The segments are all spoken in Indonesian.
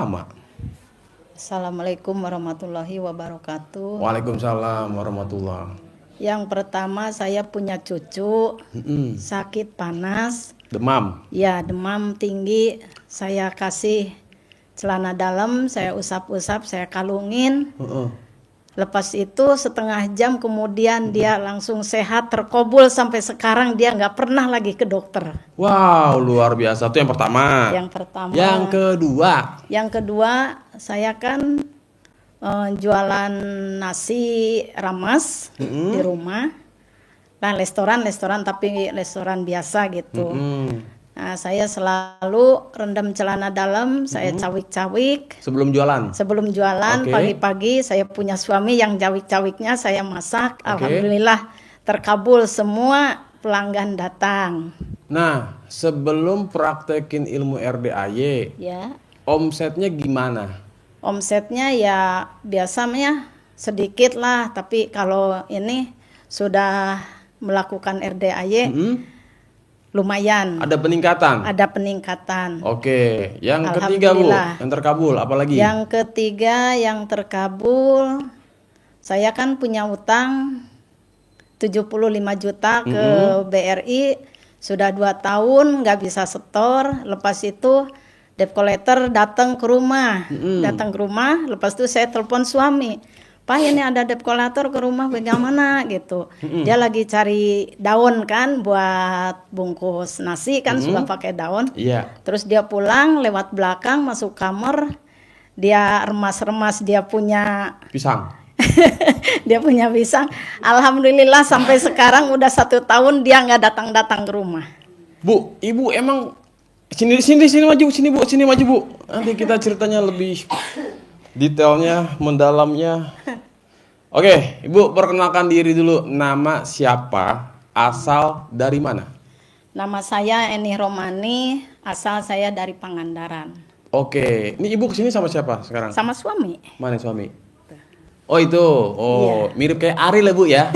pertama? Assalamualaikum warahmatullahi wabarakatuh. Waalaikumsalam warahmatullah. Yang pertama saya punya cucu Mm-mm. sakit panas, Demam. ya demam tinggi. Saya kasih celana dalam, saya usap-usap, saya kalungin. Heeh. Lepas itu setengah jam kemudian dia langsung sehat, terkobul sampai sekarang dia nggak pernah lagi ke dokter. Wow, luar biasa. Itu yang pertama. Yang pertama. Yang kedua. Yang kedua, saya kan jualan nasi ramas di rumah. Nah, restoran tapi restoran biasa gitu. Nah, saya selalu rendam celana dalam, saya cawik-cawik. Sebelum jualan. Sebelum jualan, Oke. pagi-pagi saya punya suami yang cawik-cawiknya saya masak. Alhamdulillah terkabul, semua pelanggan datang. Nah, sebelum praktekin ilmu RDAY, Ya. omsetnya gimana? Omsetnya ya biasanya sedikit lah, tapi kalau ini sudah melakukan RDAY lumayan. Ada peningkatan? Ada peningkatan. Oke. Yang ketiga, Bu, Alhamdulillah. yang terkabul, apalagi? Yang ketiga yang terkabul, saya kan punya utang 75 juta ke BRI, sudah 2 tahun nggak bisa setor. Lepas itu debt collector datang ke rumah, lepas itu saya telepon suami, Pak ini ada debt collector ke rumah bagaimana gitu. Dia lagi cari daun kan buat bungkus nasi kan, suka pakai daun. Iya. Terus dia pulang lewat belakang masuk kamar, dia remas-remas, dia punya Pisang. dia punya pisang. Alhamdulillah sampai sekarang udah 1 tahun dia nggak datang-datang ke rumah. Bu, Ibu emang sini maju, sini maju, Bu. Nanti kita ceritanya lebih detailnya, mendalamnya. Oke, Ibu perkenalkan diri dulu. Nama siapa? Asal dari mana? Nama saya Eni Romani, asal saya dari Pangandaran. Oke, ini Ibu kesini sama siapa sekarang? Sama suami. Mana suami? Oh itu, oh mirip kayak Ari lah Bu ya.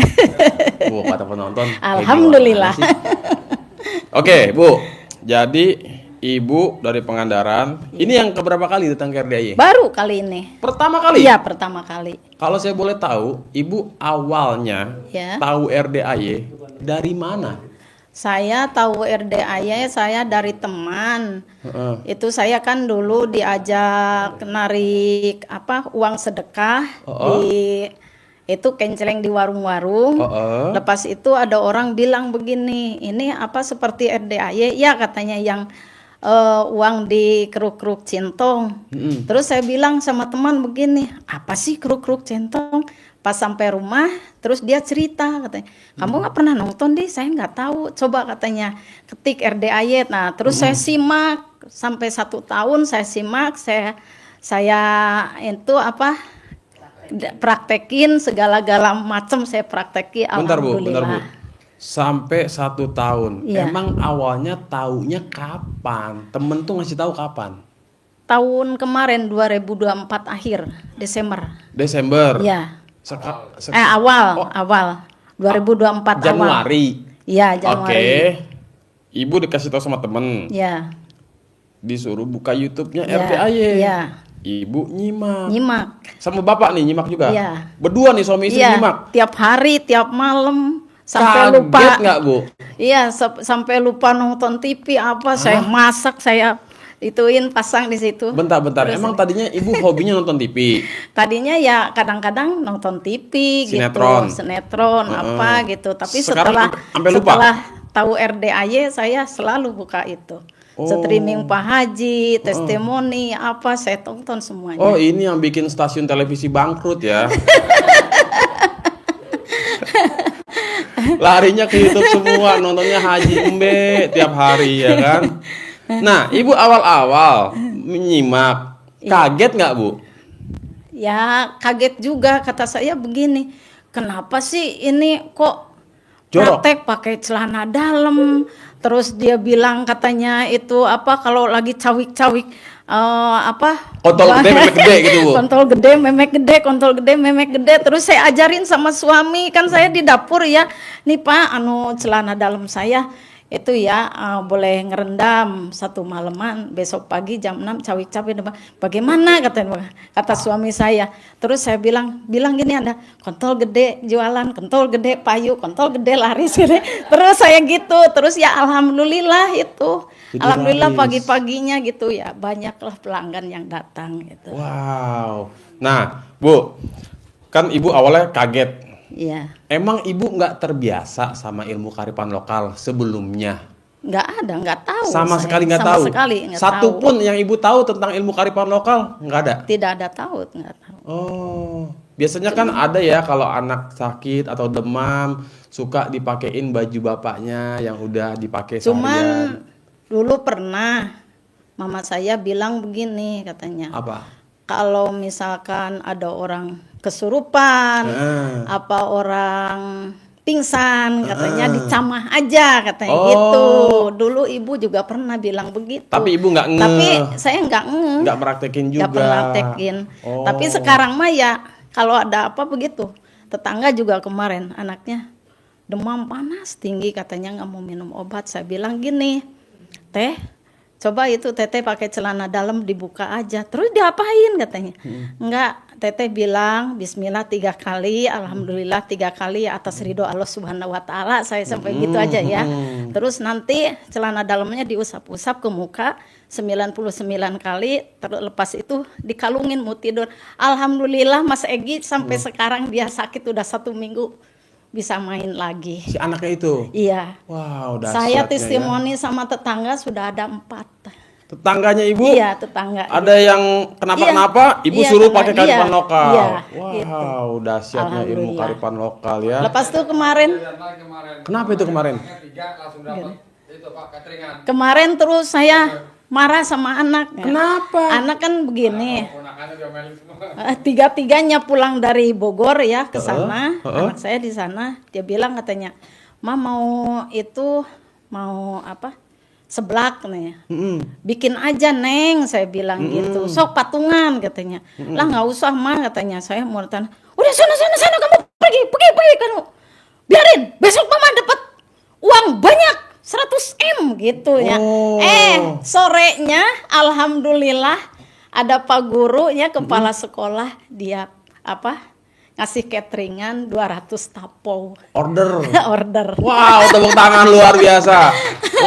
Bu kata penonton. kayak Alhamdulillah. gimana sih? Oke Bu, jadi Ibu dari Pangandaran. Ini yang keberapa kali datang ke RDAY? Baru kali ini. Pertama kali? Iya, pertama kali. Kalau saya boleh tahu, Ibu awalnya Ya. tahu RDAY dari mana? Saya tahu RDAY saya dari teman. Itu saya kan dulu diajak narik uang sedekah di itu kenceleng di warung-warung. Lepas itu ada orang bilang begini, ini apa seperti RDAY? Ya katanya yang uang di keruk-keruk centong. Terus saya bilang sama teman begini, apa sih keruk-keruk centong? Pas sampai rumah, terus dia cerita katanya, kamu nggak pernah nonton deh, saya nggak tahu. Coba katanya ketik RDAY. Nah, terus saya simak sampai 1 tahun saya simak, saya itu praktekin segala-gala macam saya prakteki. Bentar Bu. Alhamdulillah. Sampai 1 tahun. Iya. Emang awalnya taunya kapan? Temen tuh ngasih tahu kapan? Tahun kemarin 2024 akhir Desember. Ya. Awal 2024 Januari. Iya, Januari. Oke. Ibu dikasih tahu sama temen. Ya. Disuruh buka YouTube-nya Ya. RDAY. Iya. Ibu nyimak. Sama Bapak nih nyimak juga. Iya. Berdua nih suami istri nyimak. Tiap hari, tiap malam sampai Kaget lupa. nggak Bu? Iya, sampai lupa nonton TV saya masak, saya ituin pasang di situ. Bentar. Emang tadinya Ibu hobinya nonton TV? Tadinya ya kadang-kadang nonton TV Sinetron. gitu, sinetron apa gitu. Tapi Sekarang sampai lupa? setelah tahu RDAY saya selalu buka itu. Streaming Pak Haji, testimoni apa saya tonton semuanya. Oh, ini yang bikin stasiun televisi bangkrut ya. Larinya ke YouTube semua, nontonnya Haji Embe tiap hari ya kan. Nah, Ibu awal-awal menyimak, kaget nggak Bu? Ya kaget juga, kata saya begini, kenapa sih ini kok Jorok. praktek pakai celana dalam, terus dia bilang katanya itu kalau lagi cawik-cawik kontol gede memek gede gitu Bu. kontol gede memek gede, terus saya ajarin sama suami, kan saya di dapur ya, nih Pak, celana dalam saya itu ya boleh ngerendam 1 malaman, besok pagi jam 6 cawi-cawi. Bagaimana kata suami saya. Terus saya bilang gini, ada kontol gede jualan, kontol gede payu, kontol gede laris gitu. Terus saya gitu, terus ya alhamdulillah itu. Jadi Alhamdulillah laris. pagi-paginya gitu ya, banyaklah pelanggan yang datang gitu. Wow. Nah, Bu, kan Ibu awalnya kaget. Iya. Emang Ibu nggak terbiasa sama ilmu kearifan lokal sebelumnya? Nggak ada, nggak tahu. Sama saya. sekali nggak Sama tahu. sekali nggak Satu tahu. pun yang Ibu tahu tentang ilmu kearifan lokal nggak ada. Tidak ada tahu, nggak tahu. Oh, biasanya kan ada ya kalau anak sakit atau demam suka dipakein baju bapaknya yang udah dipakai seharian. Cuman dulu pernah mama saya bilang begini katanya. Apa? Kalau misalkan ada orang kesurupan, apa orang pingsan, katanya dicamah aja katanya gitu. Dulu ibu juga pernah bilang begitu. Tapi Ibu nggak ngeh. Tapi saya nggak ngeh. Nggak praktekin juga. Nggak praktekin. Tapi sekarang mah ya kalau ada apa begitu. Tetangga juga kemarin anaknya demam panas tinggi, katanya nggak mau minum obat. Saya bilang gini, teh coba itu teteh pakai celana dalam dibuka aja. Terus diapain katanya? Enggak, teteh bilang bismillah 3 kali, alhamdulillah 3 kali atas ridho Allah Subhanahu wa taala. Saya sampai gitu aja ya. Terus nanti celana dalamnya diusap-usap ke muka 99 kali, terlepas itu dikalungin mau tidur. Alhamdulillah Mas Egi sampai sekarang dia sakit udah 1 minggu bisa main lagi. Si anaknya itu? Iya. Wow, Saya dahsyatnya testimoni ya. sama tetangga sudah ada 4. Tetangganya Ibu? Iya, tetangga. Ada yang kenapa-kenapa, Ibu Iya, suruh pakai tetangga. kearifan lokal. Iya, Wow, gitu. dahsyatnya ilmu Alhamdulillah. kearifan lokal ya. Lepas itu kemarin Kenapa itu kemarin? Kemarin terus saya marah sama anak. Kenapa? Anak kan begini. Tiga-tiganya pulang dari Bogor ya ke sana. Anak saya di sana. Dia bilang katanya, "Ma mau mau apa? Seblak katanya. Bikin aja Neng," saya bilang gitu. "Sok patungan," katanya. "Lah nggak usah Ma," katanya. Saya mau tanya, "Udah sana kamu pergi kamu. Biarin, besok Mama dapat uang banyak 100 M gitu ya." Sorenya alhamdulillah ada Pak Guru ya, kepala sekolah, dia ngasih cateringan 200 tapo. Order. Order. Wow, tepuk tangan luar biasa.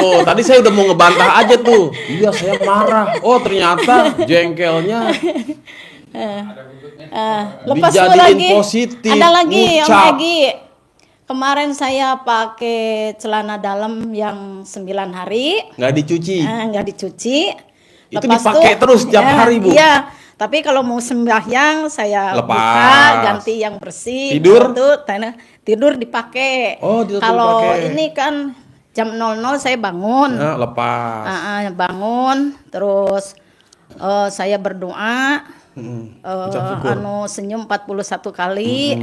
Oh, tadi saya udah mau ngebantah aja tuh. Iya, saya marah. Oh, ternyata jengkelnya Lepas itu dijadiin lagi positif. ada lagi Om ngucap. Egi. Kemarin saya pakai celana dalam yang 9 hari. Nggak dicuci. Nggak dicuci. Itu dipakai terus tiap hari, Bu? Iya, tapi kalau mau sembahyang saya Lepas. buka, ganti yang bersih. Tidur? Tidur dipakai. Oh, tidur kalau dipakai. ini kan jam 00 saya bangun. Lepas. Bangun, terus saya berdoa. Ucap syukur. Senyum 41 kali.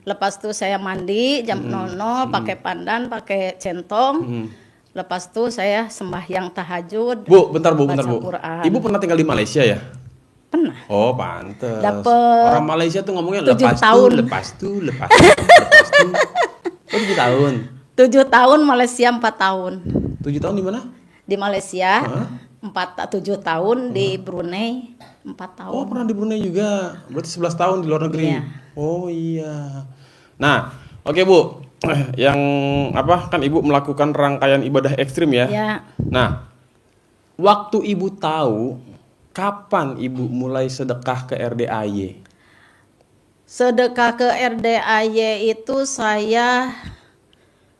Lepas itu saya mandi jam 00 pakai pandan, pakai centong. Lepas itu saya sembahyang tahajud. Bu, bentar Bu. baca Quran. Ibu pernah tinggal di Malaysia ya? Pernah. Oh, pantes. Dapet Orang Malaysia tuh ngomongnya 7 lepas tahun. tuh. Oh, 7 tahun. 7 tahun, Malaysia 4 tahun. 7 tahun di mana? Di Malaysia 7 tahun, di Brunei 4 tahun. Oh, pernah di Brunei juga. Berarti 11 tahun di luar negeri. Iya. Oh, iya. Nah, oke Bu. Yang kan Ibu melakukan rangkaian ibadah ekstrim ya? Ya. Nah, waktu Ibu tahu kapan Ibu mulai sedekah ke RDAY? Sedekah ke RDAY itu saya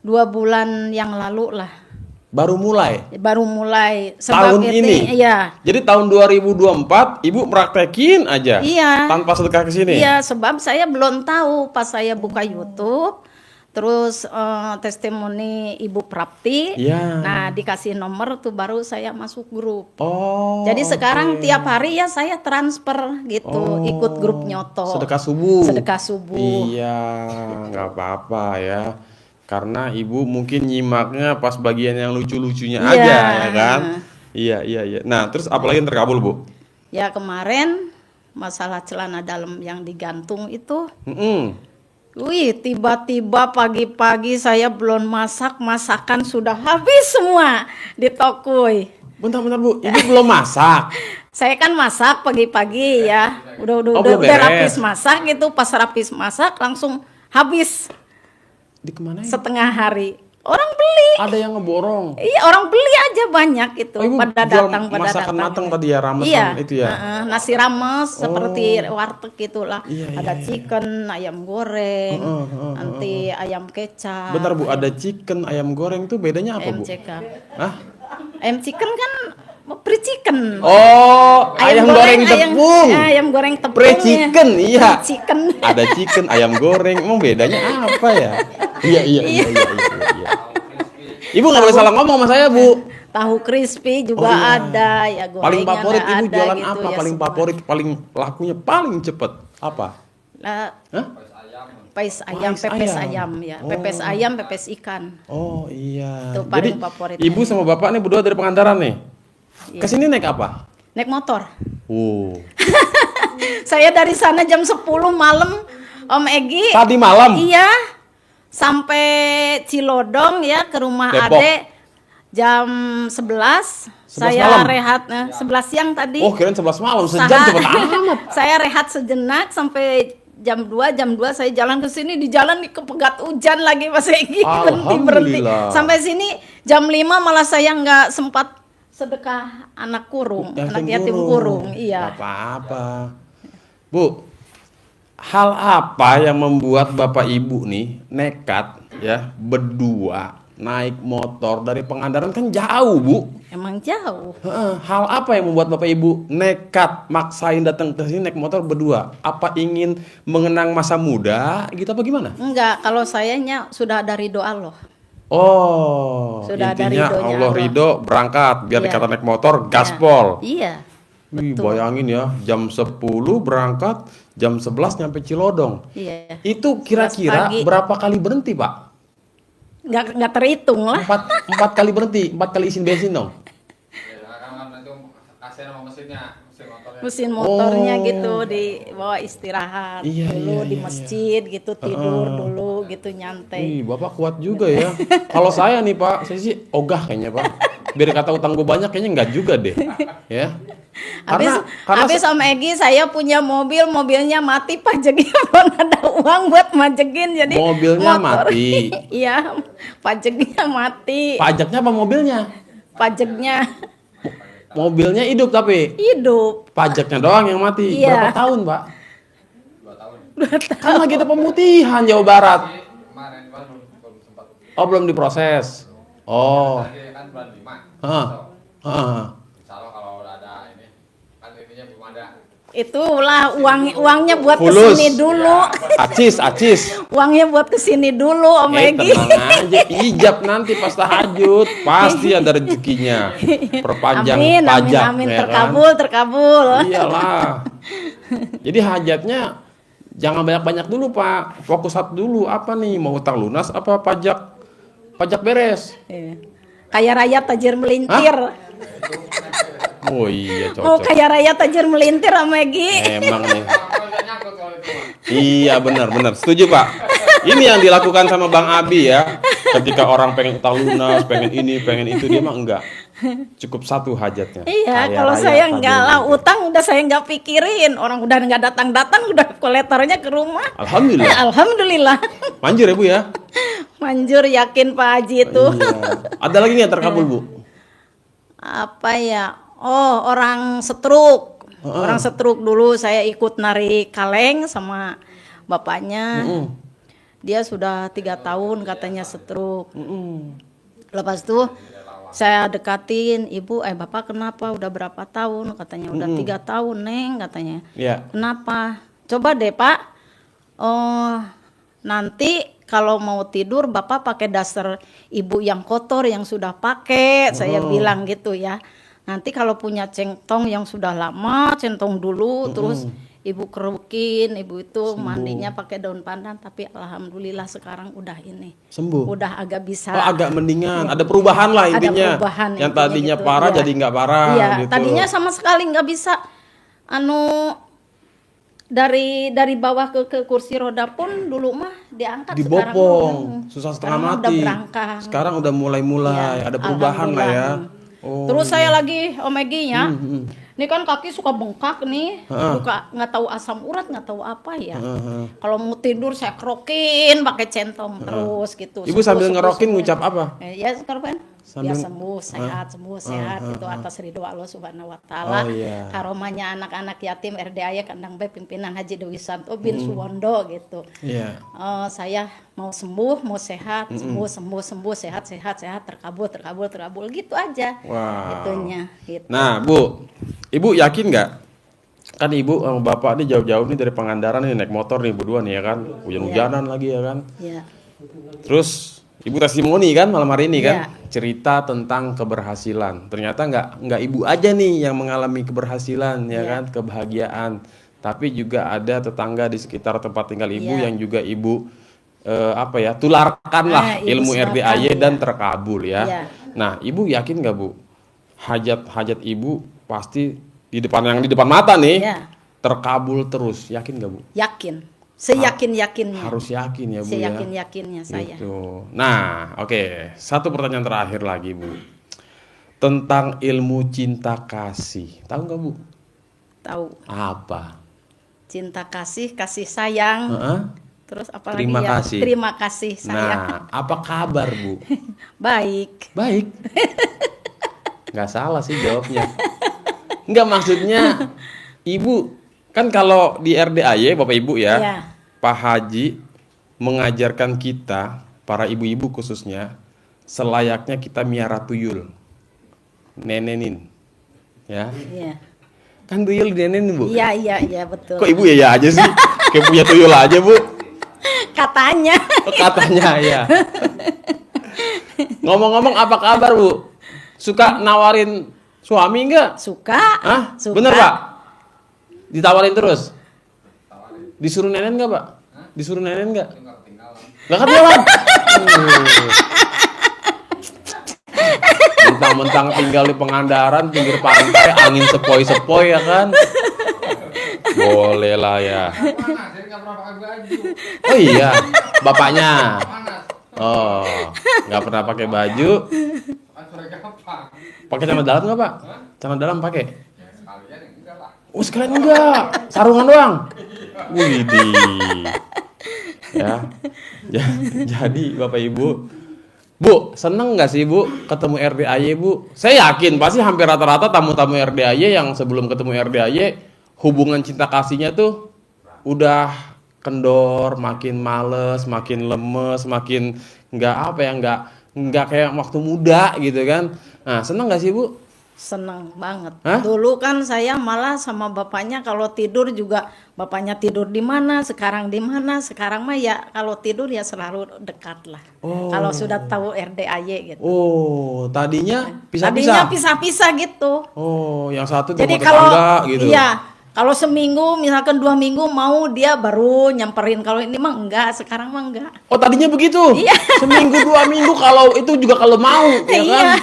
2 bulan yang lalu lah. Baru mulai? Baru mulai. Tahun ini? Iya. Jadi tahun 2024 Ibu praktekin aja? Iya. Tanpa sedekah ke sini? Iya, sebab saya belum tahu pas saya buka YouTube. Terus testimoni Ibu Prapti. Iya. Nah, dikasih nomor tuh baru saya masuk grup. Oh. Jadi sekarang tiap hari ya saya transfer gitu, ikut grup nyoto. Sedekah subuh. Sedekah subuh. Iya, nggak apa-apa ya. Karena Ibu mungkin nyimaknya pas bagian yang lucu-lucunya Iya. aja ya kan? Iya. Nah, terus apalagi yang terkabul, Bu? Ya kemarin masalah celana dalam yang digantung itu Wih, tiba-tiba pagi-pagi saya belum masak, masakan sudah habis semua di toko. Bentar Bu, Ibu belum masak. Saya kan masak pagi-pagi ya. belum Udah beres. rapis masak gitu, pas rapis masak langsung habis Dikemanain? setengah hari. Orang beli. Ada yang ngeborong. Iya, orang beli aja banyak itu. Ibu pada jual datang, pada masakan datang. matang tadi ya, ramesan Iya, itu ya. nasi rames seperti warteg gitulah. Iya, ada iya. chicken, ayam goreng, nanti ayam kecap. Bentar Bu, ada chicken, ayam goreng tuh bedanya apa Bu? MCK. Hah? Ayam chicken kan pre chicken. Oh, ayam goreng tepung. Ayam goreng tepung. Pre chicken, iya. Chicken. Ada chicken, ayam goreng. Emang bedanya apa ya? Iya. Ibu nggak boleh salah ngomong sama saya, Bu. Tahu crispy juga Oh, iya. ada, ya gorengnya Paling favorit nggak Ibu ada jualan gitu apa? ya, Paling semua. favorit, paling lakunya paling cepet apa? Nah, Hah? pepes ayam, Pepes pepes ayam. ayam ya. Oh. Pepes ayam, pepes ikan. Oh iya. Itu paling Jadi favorit. Ibu sama Bapak nih berdua dari Pangandaran nih. Iya. Kesini naik apa? Naik motor. Saya dari sana jam 10 malam, Om Egi. Tadi malam. Iya. Sampai Cilodong ya ke rumah Depok. Ade jam 11. 11 Saya malam? rehat 11 siang tadi. Oh, kirain 11 malam, sejam Saha- cepet amat. Saya rehat sejenak sampai jam 2 saya jalan ke sini, di jalan kepegat hujan lagi Mas Egi, berhenti. Alhamdulillah. Sampai sini jam 5 malah saya nggak sempat sedekah anak kurung, anak yatim kurung. Iya. Gak apa-apa. Bu, hal apa yang membuat Bapak Ibu nih nekat ya berdua naik motor dari Pangandaran, kan jauh Bu. Emang jauh. Hal apa yang membuat Bapak Ibu nekat maksain datang ke sini naik motor berdua? Apa ingin mengenang masa muda gitu apa gimana? Enggak, kalau sayanya sudah dari doa Allah. Oh, Sudah ada intinya ridhonya Allah Allah. ridho berangkat biar Iya. dikata naik motor gaspol. Iya. Wih, bayangin ya, jam 10 berangkat, jam 11 nyampe Cilodong. Iya. Itu 11 kira-kira pagi. berapa kali berhenti, Pak? Nggak terhitung lah. Empat kali berhenti, 4 kali isi bensin dong. Mesin motornya Oh. gitu dibawa istirahat Iya, dulu iya, di iya, masjid gitu, tidur dulu gitu nyantai. Wih, Bapak kuat juga ya. Kalau saya nih, Pak, saya sih ogah kayaknya, Pak. Biar kata utang gue banyak kayaknya enggak juga deh. Ya. Habis Om Egi saya punya mobilnya mati pajaknya, belum ada uang buat majekin jadi Mobilnya motor. mati. Iya, pajaknya mati. Pajaknya apa mobilnya? Pajaknya Mobilnya hidup tapi hidup. pajaknya doang yang mati. Iya. Berapa tahun, Pak? 2 tahun. Kan lagi ada pemutihan Jawa Barat. Oh, belum diproses. Oh. Itulah uangnya buat Fulus. kesini dulu. Acis. Uangnya buat kesini dulu Om Egi. Tenang aja, ijab nanti pas tahajud pasti ada rezekinya. Perpanjang pajak, Amin, ya kan? terkabul. Iyalah. Jadi hajatnya jangan banyak-banyak dulu, Pak. Fokus satu dulu, apa nih? Mau utang lunas apa pajak? Pajak beres. Iya. Kaya raya tajir melintir. Oh iya, Mau cocok. kaya raya tajir melintir Om Egi. Emang nih. Iya, benar. Setuju, Pak. Ini yang dilakukan sama Bang Abi ya. Ketika orang pengen utang lunas, pengen ini, pengen itu, dia mah enggak. Cukup satu hajatnya. Iya, Kaya kalau raya saya tajir enggak lah, melintir. utang udah saya enggak pikirin. Orang udah enggak datang-datang, udah kolektornya ke rumah. Alhamdulillah. Alhamdulillah. Manjur ya, Bu ya? Manjur, yakin Pak Haji itu. Iya. Ada lagi nggak terkabul, Bu? Apa ya? Oh, orang stroke. Orang stroke dulu saya ikut nari kaleng sama bapaknya. Dia sudah 3 tahun katanya stroke. Lepas itu saya dekatin, ibu, bapak kenapa? Udah berapa tahun? Katanya udah 3 tahun, Neng, katanya. Iya. Kenapa? Coba deh Pak. Oh, nanti kalau mau tidur bapak pakai daster ibu yang kotor yang sudah pakai, saya bilang gitu ya. Nanti kalau punya centong yang sudah lama, centong dulu, terus ibu kerukin, ibu itu mandinya pakai daun pandan. Tapi alhamdulillah sekarang udah ini, Sembuh. udah agak bisa. Oh, agak mendingan. Ada perubahan lah Ada intinya. perubahan Yang intinya tadinya gitu, parah iya. jadi nggak parah Iya, gitu. tadinya sama sekali nggak bisa dari bawah ke kursi roda pun dulu mah diangkat. Dibopong, susah setengah sekarang mati. udah berangkat. Sekarang udah mulai Ya, ada perubahan lah ya. alhamdulillah. Terus saya lagi Omegi-nya, ini kan kaki suka bengkak nih, suka nggak tahu asam urat, nggak tahu apa ya. Kalau mau tidur saya kerokin pakai centong terus gitu. Ibu sambil ngerokin ngucap apa? Ya sekarang kan Sambil- ya sembuh sehat itu atas ridho Allah Subhanahu wa taala. Oh, iya. Karomanya anak-anak yatim RDAY Kandang B pimpinan Haji Dewi Santo bin Suwondo gitu. Iya. Saya mau sembuh, mau sehat, sembuh, sehat, terkabul gitu aja. Wow. Itunya gitu. Nah, Bu, Ibu yakin nggak? Kan Ibu sama Bapak nih jauh-jauh nih dari Pangandaran nih naik motor nih berdua nih ya kan, hujan-hujanan lagi ya kan. Ya. Terus Ibu testimoni kan malam hari ini kan, Iya. cerita tentang keberhasilan. Ternyata nggak Ibu aja nih yang mengalami keberhasilan ya Iya. kan, kebahagiaan. Tapi juga ada tetangga di sekitar tempat tinggal Ibu Iya. yang juga Ibu tularkan lah Ibu ilmu sebarkan, RDAY ya. dan terkabul ya. Iya. Nah, Ibu yakin nggak Bu? Hajat Ibu pasti di depan mata nih Iya. terkabul terus. Yakin nggak Bu? Yakin. Seyakin-yakinnya. Harus yakin ya Bu ya. Seyakin-yakinnya saya. Gitu. Nah, oke. Satu pertanyaan terakhir lagi, Bu. Tentang ilmu cinta kasih. Tahu nggak, Bu? Tahu. Apa? Cinta kasih sayang. Heeh. Terus apa Terima lagi ya? kasih. Terima kasih sayang. Nah, apa kabar, Bu? Baik. Baik. Nggak salah sih jawabnya. Nggak, maksudnya Ibu kan kalau di RDAY Bapak Ibu ya, Iya. Pak Haji mengajarkan kita, para ibu-ibu khususnya, selayaknya kita miara tuyul. Nenenin. Ya. Iya. Kan tuyul dinenenin, Bu. Iya betul. Kok Ibu ya aja sih? Kayak punya tuyul aja, Bu. Katanya. Oh, katanya ya. Ngomong-ngomong apa kabar, Bu? Suka nawarin suami enggak? Suka. Hah? Suka. Bener, Pak? Ditawarin terus? Disuruh nenen enggak, Pak? Disuruh nenen enggak? Enggak ketinggalan. Mentang-mentang tinggal di Pangandaran, pinggir pantai, angin sepoi-sepoi ya kan? Boleh lah ya. Oh iya, bapaknya. Oh, nggak pernah pakai baju. Pakai celana dalam nggak, Pak? Celana dalam pakai? Oh, sekalian enggak. Sarungan doang. Widih. Ya. Jadi Bapak Ibu, Bu, seneng nggak sih Bu ketemu RDAY, Bu? Saya yakin pasti hampir rata-rata tamu-tamu RDAY yang sebelum ketemu RDAY hubungan cinta kasihnya tuh udah kendor, makin males, makin lemes, makin nggak kayak waktu muda gitu kan. Nah, seneng nggak sih Bu? Seneng banget. Hah? Dulu kan saya malah sama bapaknya kalau tidur juga bapaknya tidur di mana, sekarang di mana. Sekarang mah ya kalau tidur ya selalu dekat lah. Oh. Kalau sudah tahu RDAY gitu. Oh, tadinya Tadinya pisah-pisah. pisah-pisah gitu. Oh, yang satu di Jadi rumah kalau tetangga gitu. iya, kalau seminggu misalkan 2 minggu mau dia baru nyamperin. Kalau ini mah enggak, sekarang mah enggak. Oh, tadinya begitu. Iya. Seminggu 2 minggu kalau itu juga kalau mau, ya kan? Iya.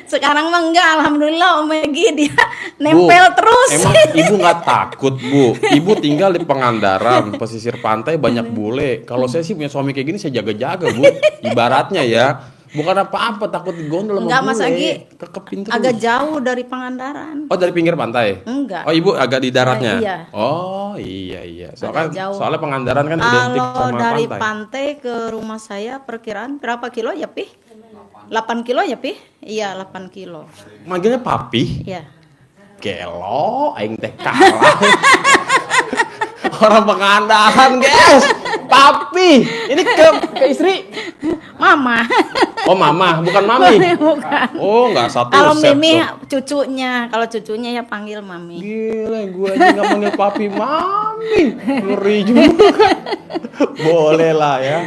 Sekarang mah enggak, alhamdulillah Om Egi dia nempel terus. Emang Ibu nggak takut, Bu? Ibu tinggal di Pangandaran, pesisir pantai banyak bule. Kalau saya sih punya suami kayak gini saya jaga-jaga, Bu. Ibaratnya ya. Bukan apa-apa, takut digondol sama Enggak, bule. Mas Agi. Kekepin terus. Agak jauh dari Pangandaran. Oh, dari pinggir pantai? Enggak. Oh, Ibu agak di daratnya? Iya. Oh, iya. Agak jauh. Soalnya Pangandaran kan identik Kalau sama dari pantai. pantai ke rumah saya perkiraan berapa kilo ya, Pi? 8 kilo ya, Pi? Iya, 8 kilo. Manggilnya papi? Iya. Gelo, aing teh kalah. Orang Pangandaran, guys. Papi. Ini ke istri. Mama. Oh, mama, bukan mami. Bukan. Oh, enggak satu Kalau set Mimi dong. cucunya, kalau cucunya ya panggil Mami. Gila, gue aja nggak manggil papi mami. Ngeri juga. Boleh lah ya.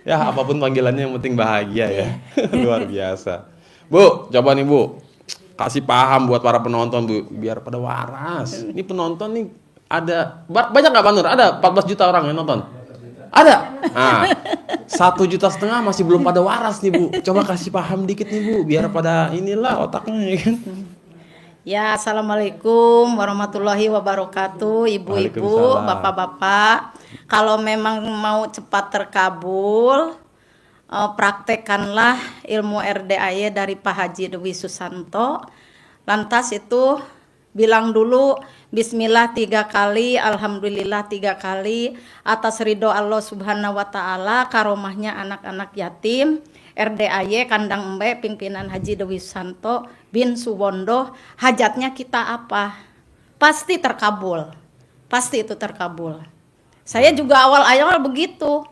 Ya, apapun panggilannya yang penting bahagia ya. Luar biasa. Bu, coba nih Bu. Kasih paham buat para penonton, Bu, biar pada waras. Ini penonton nih ada banyak nggak, Pak Nur? Ada 14 juta orang yang nonton. Ada. Nah, 1,5 juta masih belum pada waras nih, Bu. Coba kasih paham dikit nih, Bu, biar pada inilah otaknya ya kan. Ya, assalamualaikum warahmatullahi wabarakatuh, ibu-ibu, Waalaikumsalam. bapak-bapak. Kalau memang mau cepat terkabul, praktekkanlah ilmu RDAY dari Pak Haji Dewi Susanto. Lantas itu bilang dulu Bismillah 3 kali, Alhamdulillah 3 kali, atas ridho Allah Subhanahu Wa Taala, karomahnya anak-anak yatim. RDAY Kandang Embe pimpinan Haji Dewi Susanto bin Suwondo, hajatnya kita apa? Pasti terkabul. Pasti itu terkabul. Saya juga awal-awal begitu.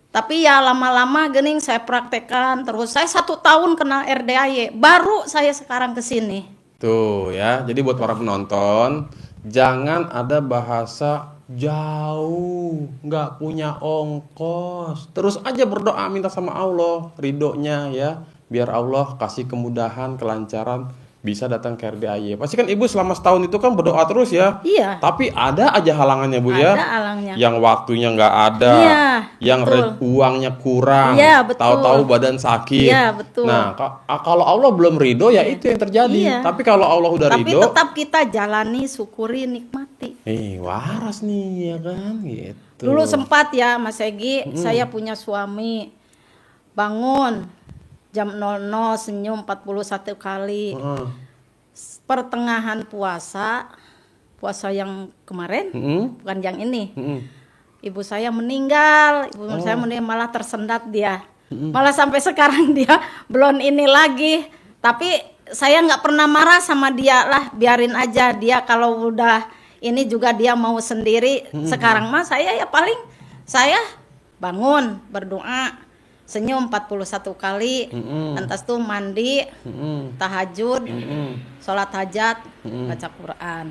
Tapi ya lama-lama gening saya praktekkan terus. Saya 1 tahun kenal RDAY, baru saya sekarang ke sini. Tuh ya, jadi buat para penonton, jangan ada bahasa jauh, nggak punya ongkos. Terus aja berdoa minta sama Allah, ridhonya ya, biar Allah kasih kemudahan, kelancaran, bisa datang ke RDAY. Pasti kan ibu selama setahun itu kan berdoa terus ya. Iya. Tapi ada aja halangannya bu ya. Ada alangnya. Yang waktunya nggak ada, Iya, yang uangnya kurang, Iya, betul. tahu-tahu badan sakit. Iya, betul. Nah, kalau Allah belum ridho ya itu yang terjadi. Iya. Tapi kalau Allah udah Tapi ridho, tetap kita jalani, syukuri, nikmati. waras nih ya kan gitu. Dulu sempat ya Mas Egi, saya punya suami bangun jam 00 senyum 41 kali. Heeh. Pertengahan puasa yang kemarin, bukan yang ini. Ibu saya meninggal, saya malah tersendat dia. Malah sampai sekarang dia belum ini lagi. Tapi saya nggak pernah marah sama dia lah, biarin aja dia kalau udah ini juga dia mau sendiri. Sekarang mah saya ya paling saya bangun berdoa senyum 41 kali, lantas tuh mandi, tahajud, sholat hajat, baca Quran.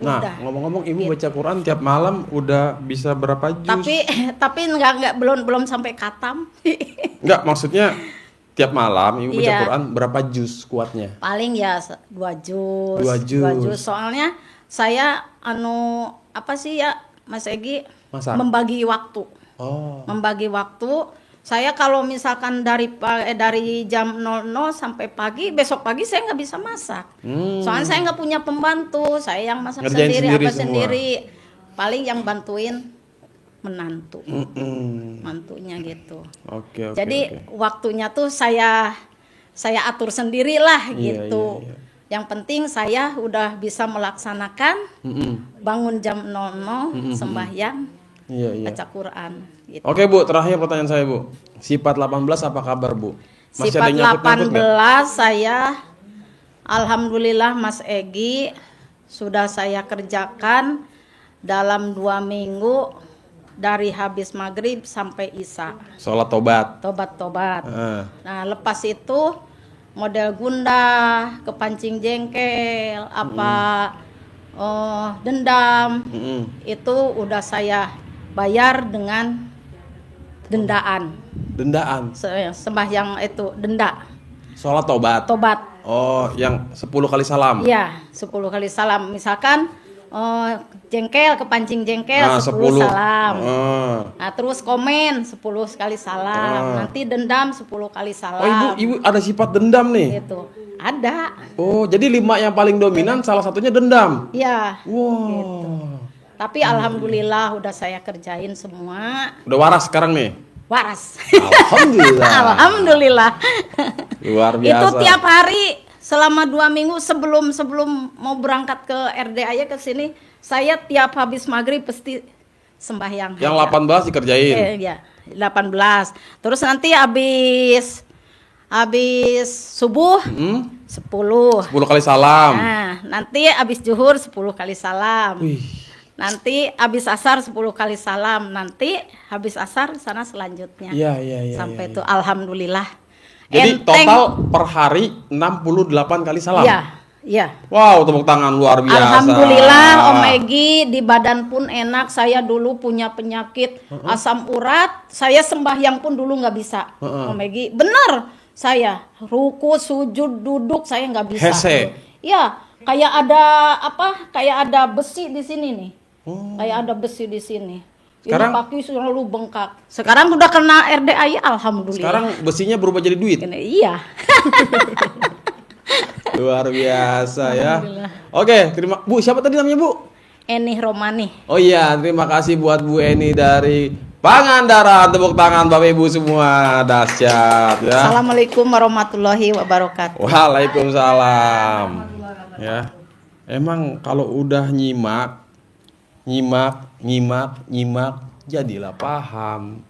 Nah, Udah. ngomong-ngomong ibu Gitu. baca Quran tiap malam udah bisa berapa juz? Tapi nggak belum sampai khatam. Enggak, maksudnya tiap malam ibu baca Iya. Quran berapa juz kuatnya? Paling ya 2 juz. 2 juz. 2 juz. Soalnya saya apa sih ya Mas Egi, Masak. membagi waktu. Oh. Membagi waktu. Saya kalau misalkan dari jam 00 sampai pagi, besok pagi saya nggak bisa masak. Soalnya saya nggak punya pembantu, saya yang masak Ngerjain sendiri, sendiri apa semua. sendiri. Paling yang bantuin menantu, Mm-mm. mantunya gitu. Oke. Jadi waktunya tuh saya atur sendirilah Iya, gitu. iya, iya. Yang penting saya udah bisa melaksanakan bangun jam 00, sembahyang, Iya, iya. baca Quran gitu. Oke bu, terakhir pertanyaan saya bu. Sifat 18 apa kabar bu? Sifat yang nyangkut-nyangkut nggak? 18 saya alhamdulillah Mas Egi sudah saya kerjakan dalam 2 minggu dari habis maghrib sampai isya. Sholat tobat. Tobat-tobat. Heeh. Nah, lepas itu model gundah, kepancing jengkel, dendam. Itu udah saya bayar dengan dendaan. Dendaan. Sembahyang itu denda, Sholat tobat. tobat. Oh, yang 10 kali salam. Iya, 10 kali salam. Misalkan jengkel, kepancing jengkel, Nah, 10 salam. Ah. Nah, terus komen 10 kali salam. Nanti dendam 10 kali Oh, salam. ibu ada sifat dendam nih. Gitu. Ada. Oh, jadi 5 yang paling dominan salah satunya dendam. Ya. Wow. Tapi alhamdulillah udah saya kerjain semua. Udah waras sekarang nih. Waras. Alhamdulillah. Alhamdulillah. Luar biasa. Itu tiap hari selama 2 minggu sebelum mau berangkat ke RDAY ke sini, saya tiap habis maghrib pasti sembahyang. Yang hajat. 18 dikerjain. Ya, 18. Terus nanti habis subuh 10. 10 kali salam. Nah, nanti habis zuhur 10 kali salam. Wih. Nanti habis asar 10 kali salam. Nanti habis asar sana selanjutnya. Iya. Sampai itu alhamdulillah. Jadi Enteng. total per hari 68 kali salam. Iya. Wow, tepuk tangan luar biasa. Alhamdulillah Om Egi, di badan pun enak. Saya dulu punya penyakit asam urat. Saya sembahyang pun dulu nggak bisa. Om Egi, bener. Saya ruku, sujud, duduk saya nggak bisa. Hese. Iya, kayak ada besi di sini nih. Kayak ada besi di sini. Sekarang- Ini kaki selalu bengkak. Sekarang udah kena RDAY, alhamdulillah. Sekarang besinya berubah jadi duit. Iya. Luar biasa ya. Alhamdulillah. Oke, Bu, siapa tadi namanya, Bu? Eni Romani. Oh iya, terima kasih buat Bu Eni dari Pangandaran. Tepuk tangan Bapak Ibu semua. Dahsyat ya. Assalamualaikum warahmatullahi wabarakatuh. Waalaikumsalam. Ya. Emang kalau udah nyimak, jadilah paham.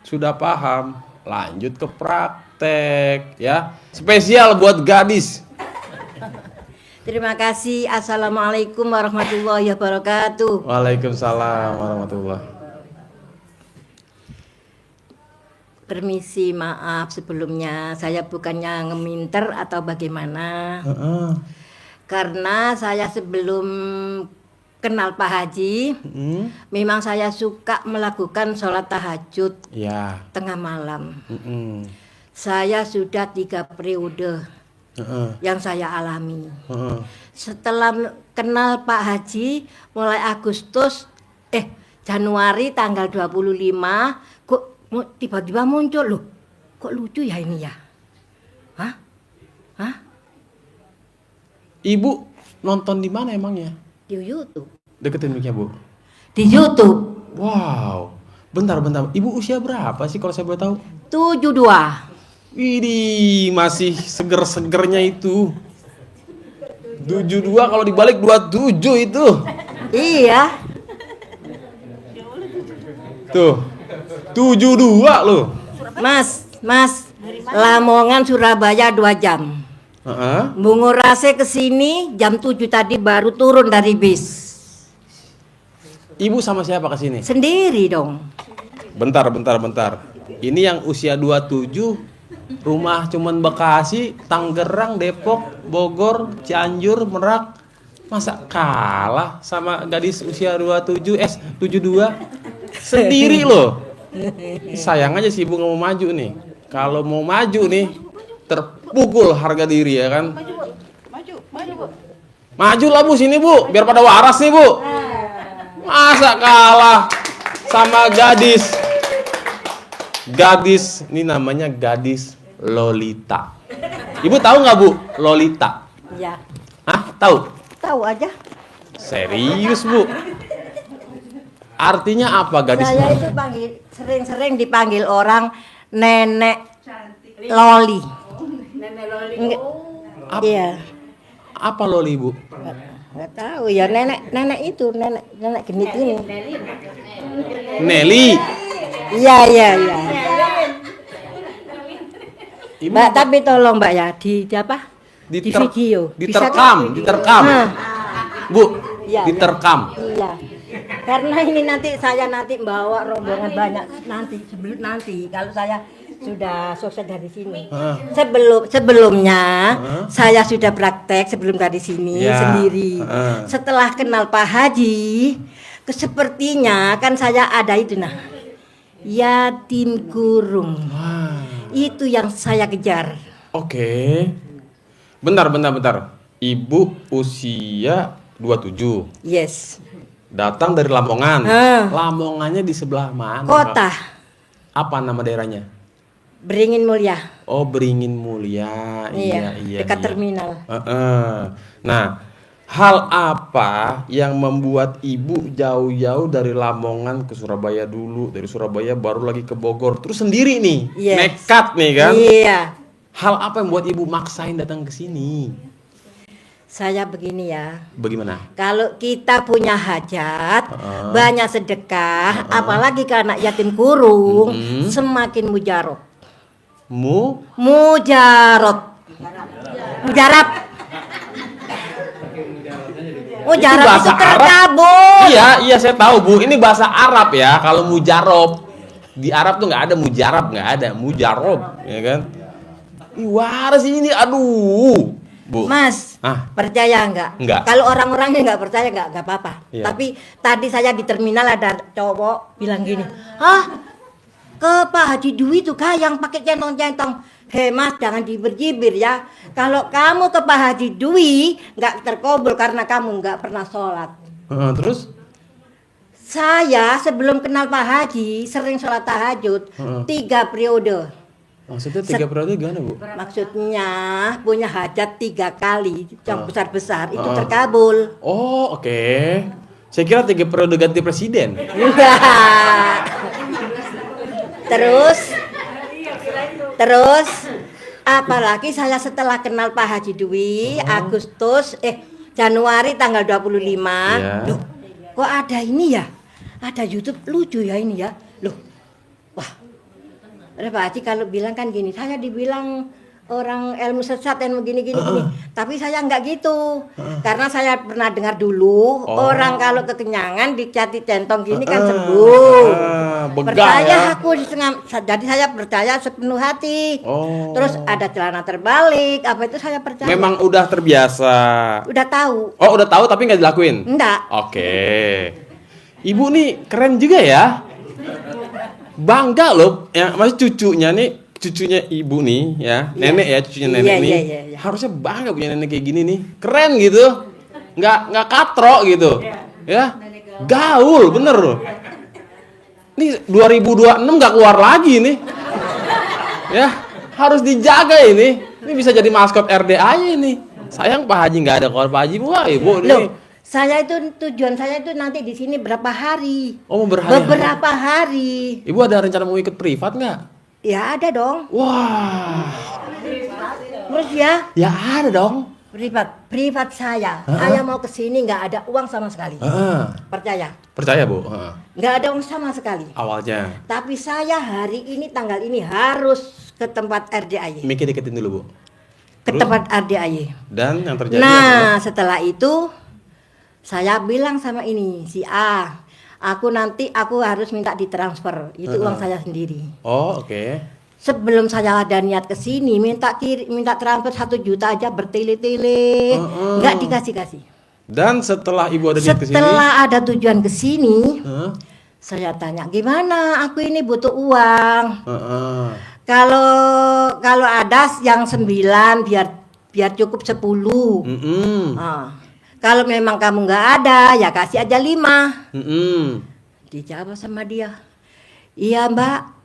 Sudah paham, lanjut ke praktek ya. Spesial buat gadis. Terima kasih. Assalamualaikum warahmatullahi wabarakatuh. Waalaikumsalam warahmatullahi. Permisi, maaf sebelumnya. Saya bukannya ngeminter atau bagaimana. Karena saya sebelum kenal Pak Haji, memang saya suka melakukan sholat tahajud Ya. tengah malam. Saya sudah 3 periode yang saya alami. Setelah kenal Pak Haji, mulai Januari tanggal 25, kok tiba-tiba muncul loh. Kok lucu ya ini ya? Hah? Ibu nonton di mana emangnya? Di YouTube. Deketin mic-nya, Bu. Di YouTube. Wow. Bentar. Ibu usia berapa sih kalau saya boleh tahu? 72. Widih, masih seger-segernya itu. 72 kalau dibalik 27 itu. Iya. Tuh. 72 loh. Mas, Lamongan Surabaya 2 jam. Bungurase ke sini jam 7 tadi baru turun dari bis. Ibu sama siapa ke sini? Sendiri dong. Bentar. Ini yang usia 27, rumah cuman Bekasi, Tangerang, Depok, Bogor, Cianjur, Merak. Masa kalah sama gadis usia 72? Sendiri loh. Sayang aja sih ibu nggak mau maju nih. Kalau mau maju nih, terpukul harga diri ya kan. Maju lah Bu, sini Bu, biar pada waras nih Bu. Masa kalah sama gadis ini namanya gadis Lolita. Ibu tahu nggak Bu Lolita? Iya. Hah? Tahu? Tahu aja. Serius Bu? Artinya apa gadis? Saya itu sering dipanggil orang Nenek Loli. Iya. Apa Loli Bu? Nggak tahu ya, nenek itu nenek genit ini. Nelly. Iya. Ibu Mbak, tapi tolong Mbak ya di apa? Di video. Diterkam. Nah. Bu, Iya, diterkam. Iya. Karena ini saya bawa rombongan banyak nanti kalau saya sudah sukses dari sini. Sebelumnya saya sudah praktek sebelum dari sini sendiri. Setelah kenal Pak Haji, sepertinya kan saya ada itu yatim kurung. Itu yang saya kejar. Oke. Bentar. Ibu usia 27. Yes. Datang dari Lamongan. Lamongannya di sebelah mana? Kota. Apa nama daerahnya? Beringin Mulia. Oh, Beringin Mulia. Iya. Dekat terminal. Nah, hal apa yang membuat ibu jauh-jauh dari Lamongan ke Surabaya dulu, dari Surabaya baru lagi ke Bogor, terus sendiri nih, nekat nih kan? Iya. Hal apa yang membuat ibu maksain datang ke sini? Saya begini ya. Bagaimana? Kalau kita punya hajat, banyak sedekah, apalagi ke anak yatim kurung, semakin mujarab. Mujarab. Mujarab itu terkabul. Iya, saya tahu Bu. Ini bahasa Arab ya. Kalau mujarob di Arab tuh nggak ada mujarab, nggak ada mujarob, ya kan? Waras ini, aduh. Bu. Mas, percaya nggak? Nggak. Kalau orang-orangnya nggak percaya nggak apa-apa. Iya. Tapi tadi saya di terminal ada cowok bilang gini, ke Pak Haji Dwi tuh kah yang pakai centong-centong. Hei Mas, jangan diberjibir ya. Kalau kamu ke Pak Haji Dwi nggak terkabul karena kamu nggak pernah sholat. Terus? Saya sebelum kenal Pak Haji sering sholat tahajud 3 periode. Maksudnya 3 periode gimana, Bu? Maksudnya punya hajat 3 kali yang besar-besar itu terkabul. Oh, oke. Saya kira 3 periode ganti presiden. Enggak. Terus apalagi saya setelah kenal Pak Haji Dwi Januari tanggal 25. Iya. Loh, kok ada ini ya? Ada YouTube lucu ya ini ya. Loh. Wah. Pak Haji kalau bilang kan gini, saya dibilang orang ilmu sesat ilmu gini. Tapi saya enggak gitu. Karena saya pernah dengar dulu orang kalau kekenyangan dicati centong gini kan sembuh. Percaya aku jadi saya percaya sepenuh hati. Terus ada celana terbalik, apa itu saya percaya. Memang udah terbiasa. Udah tahu. Oh, udah tahu tapi nggak dilakuin? Enggak. Oke. Ibu nih keren juga ya. Bangga loh, ya masih cucunya ibu nih ya, nenek ya, cucunya nenek nih. Iya. Harusnya bangga punya nenek kayak gini nih. Keren gitu. Nggak katro gitu. Ya. Gaul, bener loh. Nih 2026 nggak keluar lagi nih. Ya, harus dijaga ini. Ini bisa jadi maskot RDAY ini. Sayang Pak Haji nggak ada, kalau Pak Haji wah ibu Loh, nih. tujuan saya itu nanti di sini berapa hari? Oh, mau berhari-hari. Beberapa hari. Ibu ada rencana mau ikut privat nggak? Ya ada dong. Wah. Terus ya? Ya ada dong. Privat saya. Saya mau ke sini nggak ada uang sama sekali. Percaya? Percaya, Bu? Nggak ada uang sama sekali. Awalnya. Tapi saya hari ini tanggal ini harus ke tempat RDAY. Mikir deketin dulu, Bu. Ke tempat RDAY. Dan yang terjadi Nah, setelah itu saya bilang sama ini si A, aku harus minta ditransfer. Itu uang saya sendiri. Oh, oke. Sebelum saya ada niat ke sini minta transfer 1 juta aja bertele-tele. Enggak dikasih-kasih. Dan setelah Ibu ada niat ke sini? Setelah ada tujuan ke sini, saya tanya, "Gimana? Aku ini butuh uang." Kalau ada yang 9 biar cukup 10. Kalau memang kamu nggak ada, ya kasih aja 5. Dijawab sama dia, "Iya Mbak,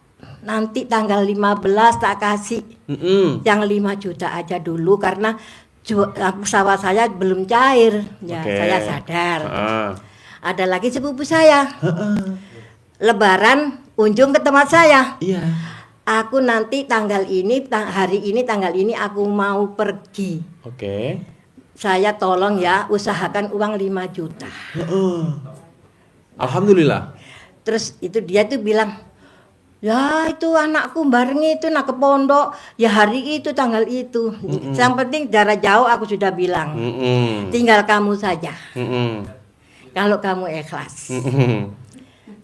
nanti tanggal 15 tak kasih yang 5 juta aja dulu karena pesawat saya belum cair." Ya, saya sadar. Ada lagi sepupu saya. Lebaran kunjung ke tempat saya. Iya. Aku nanti hari ini tanggal ini aku mau pergi. Oke. Saya tolong ya usahakan uang 5 juta. Alhamdulillah. Terus itu dia tuh bilang, "Ya itu anakku bareng itu nak ke pondok, ya hari itu tanggal itu." Yang penting jarak jauh aku sudah bilang. Tinggal kamu saja. Kalau kamu ikhlas.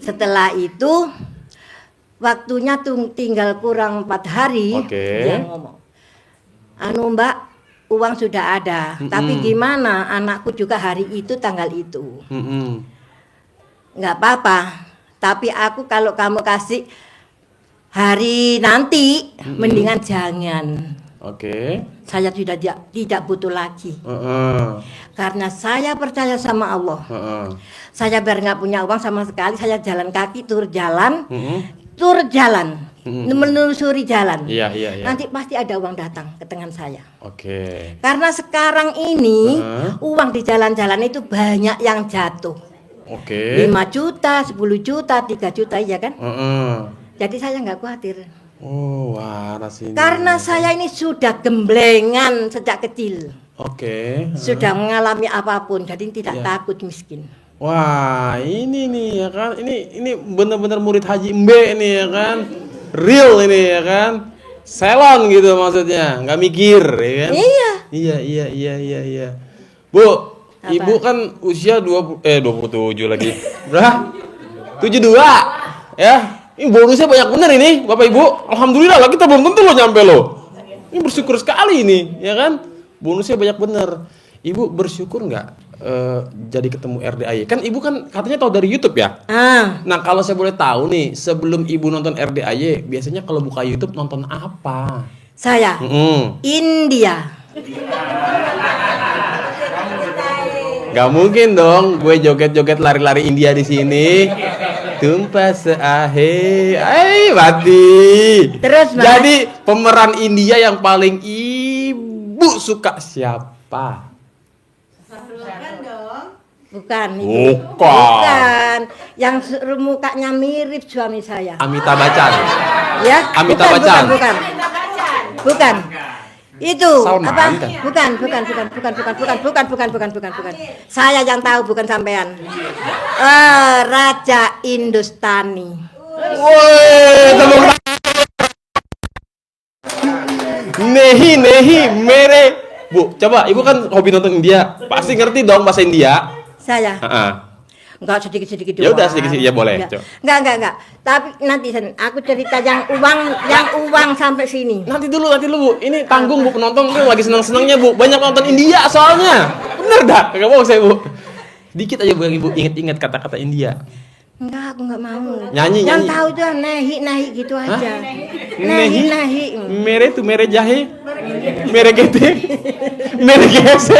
Setelah itu waktunya tinggal kurang 4 hari. Dia ngomong, "Anu Mbak, uang sudah ada, tapi gimana anakku juga hari itu tanggal itu." Nggak apa-apa, tapi kalau kamu kasih hari nanti mendingan jangan. Oke. Saya sudah tidak butuh lagi. Karena saya percaya sama Allah. Saya biar nggak punya uang sama sekali, saya jalan kaki tur jalan. Menelusuri jalan. Iya. Nanti pasti ada uang datang ke tangan saya. Oke. Karena sekarang ini uang di jalan-jalan itu banyak yang jatuh. Oke. 5 juta, 10 juta, 3 juta ya kan? Jadi saya nggak khawatir. Oh, waras ini. Karena saya ini sudah gemblengan sejak kecil. Oke. Sudah mengalami apapun, jadi tidak takut miskin. Wah, ini nih ya kan. Ini benar-benar murid Haji Mbe nih ya kan. Real ini ya kan. Selon gitu maksudnya, nggak mikir ya kan. Iya. Bu, Apa? Ibu kan usia 27 lagi. Berapa? 72. Ya. Ini bonusnya banyak bener ini, Bapak Ibu. Alhamdulillah lah, kita belum tentu lo nyampe lo. Ini bersyukur sekali ini, ya kan? Bonusnya banyak bener. Ibu bersyukur nggak jadi ketemu RDAY? Kan Ibu kan katanya tahu dari YouTube ya? Nah, kalau saya boleh tahu nih, sebelum Ibu nonton RDAY, biasanya kalau buka YouTube nonton apa? Saya India. Gak mungkin dong, gue joget-joget lari-lari India di sini. tumpah seahe. Mati. Terus, Mas. Jadi pemeran India yang paling ibu suka siapa? Bukan itu. Bukan. Yang mukanya mirip suami saya. Amitabh Bachchan. Ya? Amitabh Bukan, Bachchan. Bukan. Itu Salman, apa? kan? Bukan. Saya yang tahu, bukan sampean. Raja Hindustani. Woi, tepuk tangan. Nehi mere. Bu, coba ibu kan hobi nonton India, pasti ngerti dong bahasa India. Saya. Heeh. Enggak sedikit-sedikit Ya doang. udah sedikit-sedikit, ya boleh, Enggak. coba. Enggak. Tapi nanti aku cerita yang uang sampai sini. Nanti dulu Bu. Ini tanggung Bu, penonton tuh lagi seneng-senengnya Bu. Banyak nonton India soalnya. Bener dah? Enggak mau saya Bu. Dikit aja Bu yang Ibu inget-inget kata-kata India. Enggak, aku enggak mau. Nyanyi. Yang tahu tuh nahi gitu aja. Nahi. Mere tuh mere jahe. Mere gete. Mere gese.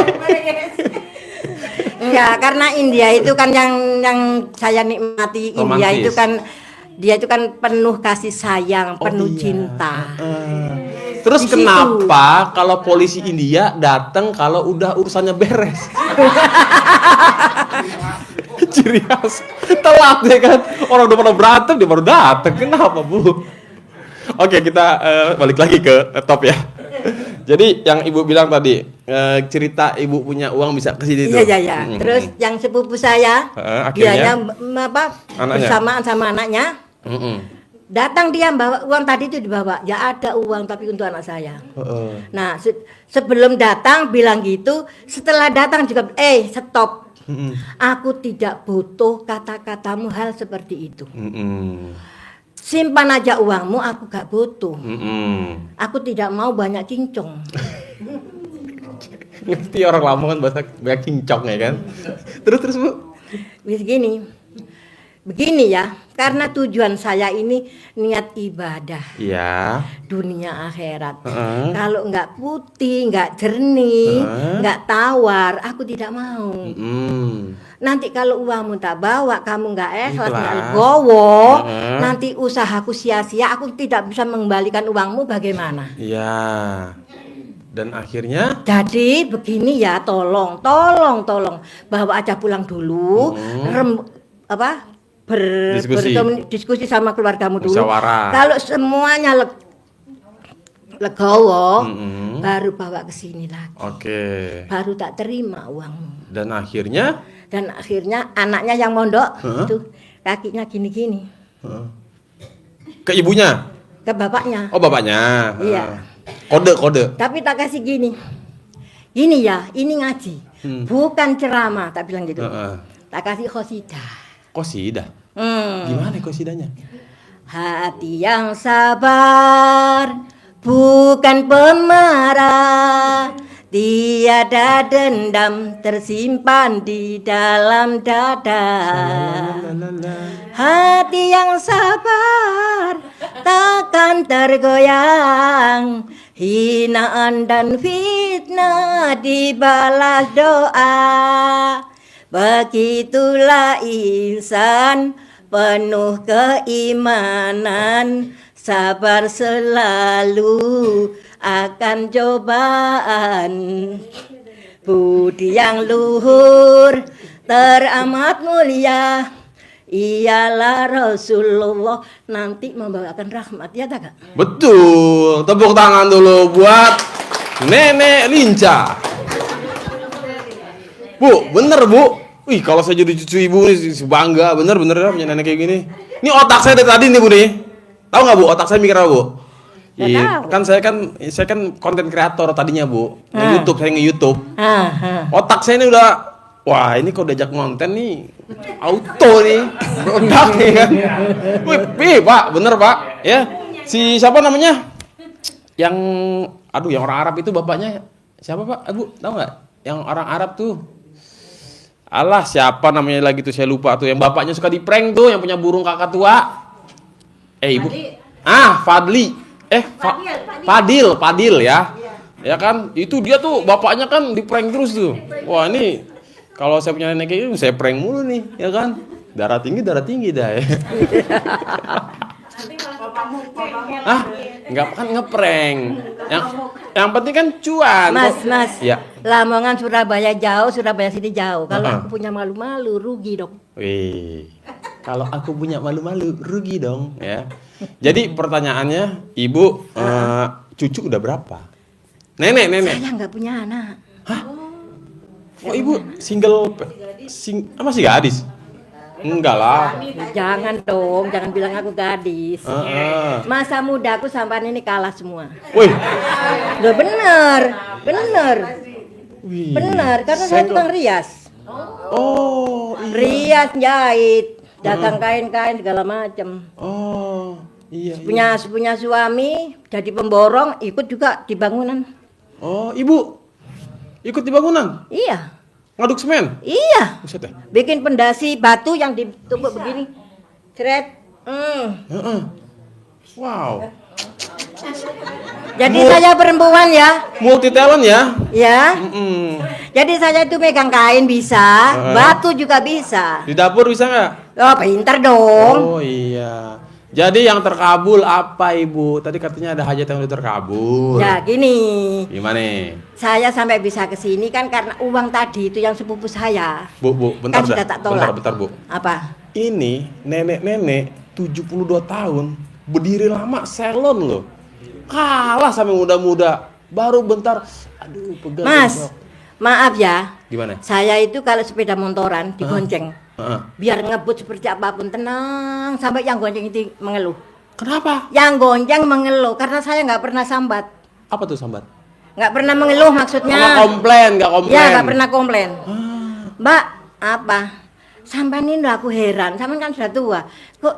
Enggak, karena India itu kan yang saya nikmati. Romantis. India itu kan dia itu kan penuh kasih sayang, penuh iya. cinta. Terus Di situ. kenapa kalau polisi India datang kalau udah urusannya beres? Ciri khas telat ya kan, orang udah pada berantem dia baru datang. Kenapa Bu? Oke, kita balik lagi ke top ya. Jadi yang ibu bilang tadi, cerita ibu punya uang bisa ke sini tuh. Iya. Terus yang sepupu saya, akhirnya? Anaknya? bersamaan sama anaknya, Mm-mm. datang dia bawa uang tadi itu dibawa. Ya ada uang tapi untuk anak saya. Nah, sebelum datang bilang gitu, setelah datang juga stop. Aku tidak butuh kata-katamu hal seperti itu. Simpan aja uangmu, aku gak butuh. Aku tidak mau banyak cincong. Ngerti orang Lamongan bahasa banyak cincong ya kan. Terus Bu. Begini ya, karena tujuan saya ini niat ibadah. Iya. Dunia akhirat. Kalau nggak putih, nggak jernih, nggak tawar, aku tidak mau. Nanti kalau uangmu tak bawa, kamu nggak ikhlas, nggak legowo, nanti usahaku sia-sia, aku tidak bisa mengembalikan uangmu, bagaimana? Iya. Dan akhirnya? Jadi begini ya, tolong, bawa aja pulang dulu, berdiskusi sama keluargamu dulu. Musyawarah. Kalau semuanya legowo, baru bawa ke sini lagi. Oke. Baru tak terima uangmu. Dan akhirnya Anaknya yang mondok itu kakinya gini-gini. Ke ibunya? Ke bapaknya. Oh, bapaknya. Iya. Kode. Tapi tak kasih gini. Gini ya, ini ngaji. Bukan ceramah, tak bilang gitu. Tak kasih qasidah. Qasidah. Gimana qasidahnya? Hati yang sabar, bukan pemarah. Tiada dendam tersimpan di dalam dada. Hati yang sabar takkan tergoyang. Hinaan dan fitnah dibalas doa. Begitulah insan penuh keimanan, sabar selalu akan cobaan. Budi yang luhur teramat mulia, ialah Rasulullah nanti membawakan rahmat, ya tak? Betul. Tepuk tangan dulu buat Nenek Linca. Bu, bener Bu. Wih, kalau saya jadi cucu ibu nih bangga, bener punya nenek kayak gini. Ini otak saya dari tadi nih Bu nih. Tahu nggak Bu? Otak saya mikir apa Bu? Iya, kan saya kan konten kreator tadinya Bu. Nge-YouTube. Otak saya ini udah, wah ini kalau diajak konten nih auto nih, meledak nih kan. Wih, Pak, bener Pak. Ya, si siapa namanya? Yang orang Arab itu bapaknya siapa Pak? Bu, tahu nggak? Yang orang Arab tuh. Alah, siapa namanya lagi tuh saya lupa tuh, yang bapaknya suka di prank tuh, yang punya burung kakak tua. Ibu. Fadli. Fadil ya. Ya kan? Itu dia tuh bapaknya kan di prank terus tuh. Wah, ini kalau saya punya nenek kayak gitu saya prank mulu nih, ya kan? Darah tinggi dah ya. Ah, nggak kan ngeprank. Yang penting kan cuan. Mas. Ya. Lamongan Surabaya jauh, Surabaya sini jauh. Kalau aku punya malu-malu rugi dong. Wih. Kalau aku punya malu-malu rugi dong ya. Jadi pertanyaannya, Ibu cucu udah berapa? Nenek. Saya nggak punya anak. Oh, Ibu masih gadis? Enggak lah. Jangan dong, jangan bilang aku gadis. Masa muda aku sampai ini kalah semua. Wih. Loh bener. Wih. Bener, karena saya tukang rias. Oh, iya. Rias jahit, dagang kain-kain segala macam. Oh, iya. Punya suami jadi pemborong, ikut juga di bangunan. Oh, Ibu ikut di bangunan? Iya. Ngaduk semen? Iya. Buset ya? Bikin pendasi batu yang ditumpuk begini. Cret. Wow. Jadi saya perempuan ya. Multi talent ya? Ya. Jadi saya itu megang kain bisa, batu juga bisa. Di dapur bisa nggak? Oh, pintar dong. Oh iya. Jadi yang terkabul apa, Ibu? Tadi katanya ada hajat yang udah terkabul. Ya gini. Gimana? Saya sampai bisa ke sini kan karena uang tadi itu yang sepupu saya. Bu, bentar Kan sudah tak tolak. Bentar, Bu. Apa? Ini nenek-nenek 72 tahun, berdiri lama salon loh. Kalah sama muda-muda. Baru bentar, aduh pegal. Mas, maaf ya. Gimana? Saya itu kalau sepeda motoran digonceng. Biar Biar ngebut seperti apapun tenang sampai yang gonceng itu mengeluh. Kenapa? Yang gonceng mengeluh karena saya nggak pernah sambat. Apa tuh sambat? Nggak pernah mengeluh maksudnya. Nggak komplain. Ya nggak pernah komplain. Mbak, apa? Sampai ini aku heran. Sampai kan sudah tua. Kok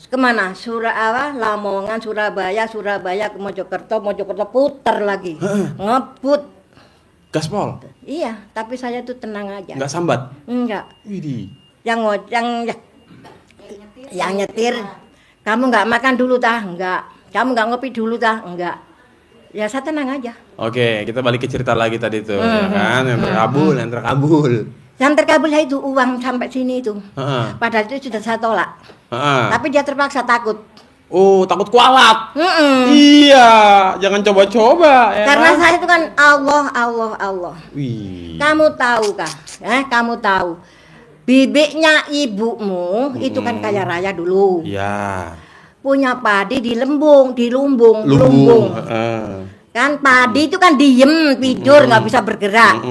kemana? Lamongan, Surabaya ke Mojokerto putar lagi. Ngebut. Gaspol? Iya, tapi saya tuh tenang aja. Nggak sambat? Enggak. Widih. Yang nyetir, kamu nggak makan dulu tah? Enggak. Kamu nggak ngopi dulu tah? Enggak. Ya saya tenang aja. Oke, kita balik ke cerita lagi tadi tuh, ya kan? Yang terkabul. Yang terkabul ya itu uang sampai sini itu. Padahal itu sudah saya tolak. Tapi dia terpaksa takut. Oh, takut kualat. Iya, jangan coba-coba. Ya Karena kan? saya itu kan Allah. Wih. Kamu tahu kah? Kamu tahu. Bibiknya ibumu itu kan kaya raya dulu. Ya. Punya padi di lumbung. Lumbung. Kan padi itu kan diem, tidur, nggak bisa bergerak.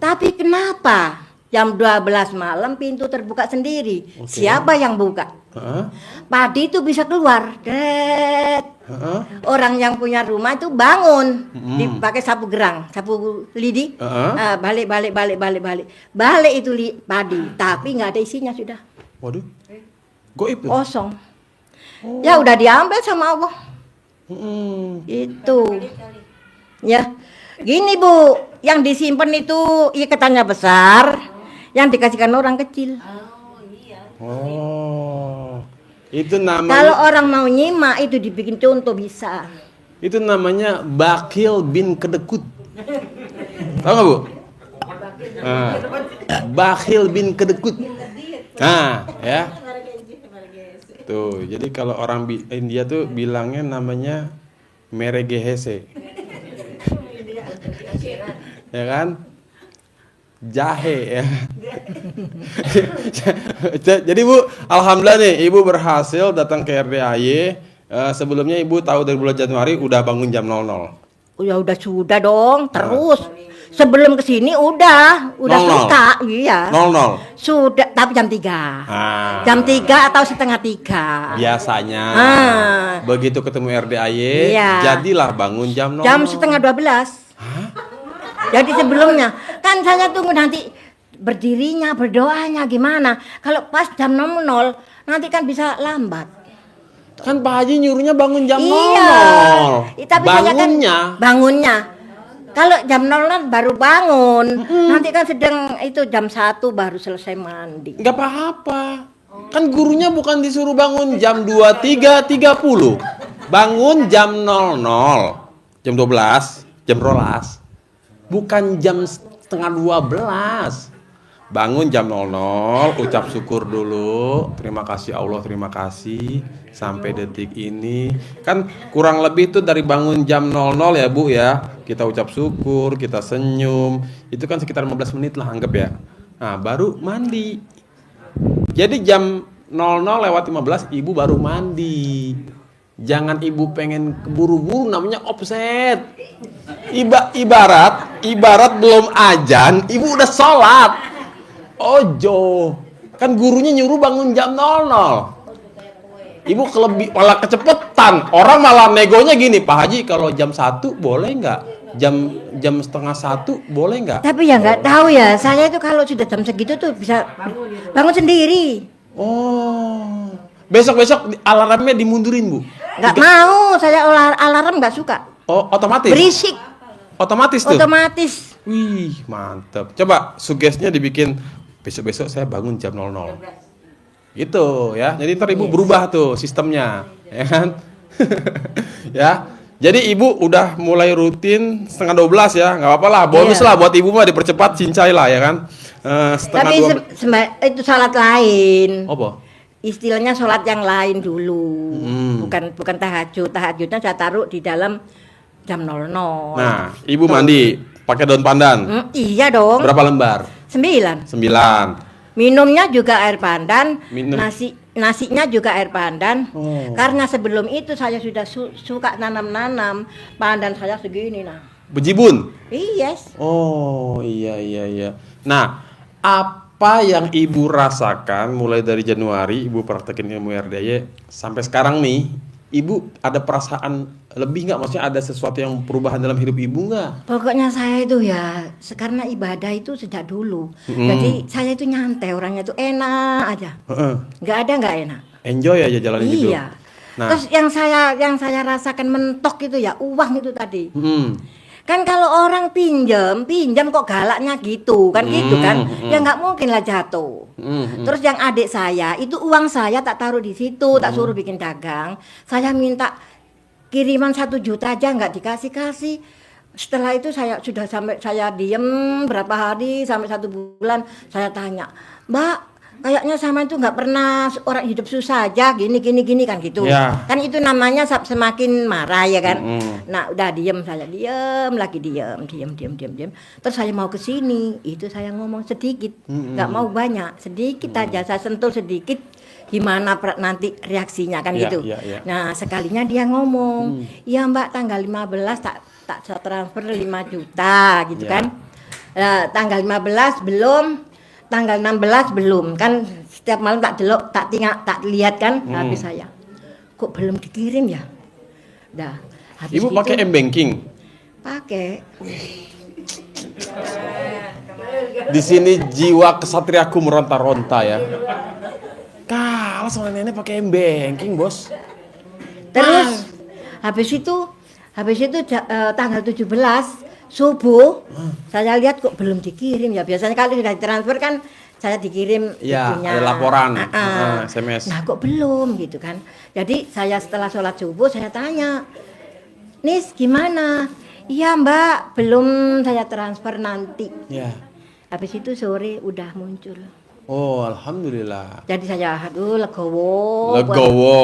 Tapi kenapa jam 12 malam pintu terbuka sendiri? Siapa yang buka? Padi itu bisa keluar. Orang yang punya rumah itu bangun, dipakai sapu gerang, sapu lidi. Balik. Balik itu padi, tapi nggak ada isinya sudah. Waduh. Goib tuh. Kosong. Ya udah diambil sama Allah. Itu. Ya. Gini Bu, yang disimpan itu ikatannya besar, yang dikasihkan orang kecil. Oh. Itu namanya. Kalau orang mau nyimak itu dibikin contoh bisa. Itu namanya Bakil bin Kedekut. Tahu nggak Bu? Bakil bin Kedekut. Nah, ya. Tuh, jadi kalau orang India tuh bilangnya namanya meregehese. Ya kan? Jahe ya. Jadi Bu, alhamdulillah nih Ibu berhasil datang ke RDAY. Sebelumnya Ibu tahu dari bulan Januari udah bangun jam 00. Ya udah sudah dong, terus. Sebelum kesini udah suka, iya. 00. Sudah, tapi jam 3. Jam 3 atau setengah 3. Biasanya. Begitu ketemu RDAY, jadilah bangun jam 00. Jam setengah 12. Jadi sebelumnya kan saya tunggu nanti berdirinya, berdoanya gimana. Kalau pas jam 00 nanti kan bisa lambat. Kan Pak Haji nyuruhnya bangun jam 00. Iya. Tapi bangunnya. Kalau jam 00 baru bangun, nanti kan sedang itu jam 1 baru selesai mandi. Enggak apa-apa. Kan gurunya bukan disuruh bangun jam 23.30. Bangun jam 00. Jam 12, jam 12. Bukan jam setengah 12. bangun jam 00, ucap syukur dulu. Terima kasih Allah, terima kasih sampai detik ini. Kan kurang lebih tuh dari bangun jam 00 ya Bu ya. Kita ucap syukur, kita senyum. Itu kan sekitar 15 menit lah anggap ya. Nah, baru mandi. Jadi jam 00:15 Ibu baru mandi. Jangan Ibu pengen keburu-buru, namanya offset. Ibarat belum azan, Ibu udah sholat. Ojo, kan gurunya nyuruh bangun jam 00. Ibu malah kecepetan. Orang malah negonya gini, Pak Haji kalau jam 1 boleh nggak? Jam setengah 1 boleh nggak? Tapi ya nggak tahu ya, saya itu kalau sudah jam segitu tuh bisa bangun sendiri. Oh, besok alarmnya dimundurin Bu? Nggak mau, saya alarm nggak suka. Oh, otomatis? Berisik. Otomatis tuh? Otomatis. Wih, mantep. Coba sugestinya dibikin besok-besok saya bangun jam 00. Gitu ya. Jadi ntar Ibu berubah tuh sistemnya, ya kan? Ya. Jadi Ibu udah mulai rutin setengah 12 ya. Nggak apa-apa lah, bonus lah buat Ibu mah dipercepat cincai lah ya kan. Setengah Tapi 12. itu salat lain. Apa? Istilahnya sholat yang lain dulu. Bukan tahajud. Tahajudnya saya taruh di dalam jam 00. Nah, Ibu mandi pakai daun pandan. Iya dong. Berapa lembar? 9. 9. Minumnya juga air pandan. Minum. Nasinya juga air pandan. Oh. Karena sebelum itu saya sudah suka nanam pandan saya segini nah. Bejibun. Yes. Oh, iya. Nah, apa yang Ibu rasakan mulai dari Januari Ibu praktekin ilmu RDY sampai sekarang nih, Ibu ada perasaan lebih nggak? Maksudnya ada sesuatu yang perubahan dalam hidup Ibu nggak? Pokoknya saya itu ya, karena ibadah itu sejak dulu. Jadi saya itu nyantai, orangnya itu enak aja. Nggak enak. Enjoy aja jalan hidup. Iya. Nah. Terus yang saya rasakan mentok itu ya uang itu tadi. Kan kalau orang pinjam kok galaknya gitu kan gitu kan. Ya nggak mungkin lah jatuh. Terus yang adik saya itu uang saya tak taruh di situ, tak suruh bikin dagang. Saya minta kiriman 1 juta aja nggak dikasih. Setelah itu saya sudah sampai saya diem berapa hari sampai 1 bulan saya tanya, Mbak, kayaknya sama itu nggak pernah orang hidup susah aja gini kan gitu. Ya. Kan itu namanya semakin marah ya kan. Nah udah diem lagi diem. Terus saya mau ke sini itu saya ngomong sedikit, nggak mau banyak, sedikit aja saya sentuh sedikit. Gimana nanti reaksinya kan gitu. Ya. Nah sekalinya dia ngomong, ya Mbak tanggal 15 tak transfer 5 juta gitu kan. Tanggal 15 belum. Tanggal 16 belum kan setiap malam tak lihat kan habis saya kok belum dikirim ya. Dah habis Ibu pakai M-Banking? Pakai. Di sini jiwa kesatriaku meronta-ronta ya. Kalah sama nenek pakai M-Banking, Bos. Terus habis itu tanggal 17 subuh saya lihat kok belum dikirim ya. Biasanya kalau sudah transfer kan saya dikirim ya, itunya. ada laporan SMS. Nah kok belum gitu kan. Jadi saya setelah sholat subuh saya tanya, Nis gimana? Iya Mbak, belum saya transfer nanti. Ya. Habis itu sore udah muncul. Oh, alhamdulillah. Jadi saya legowo.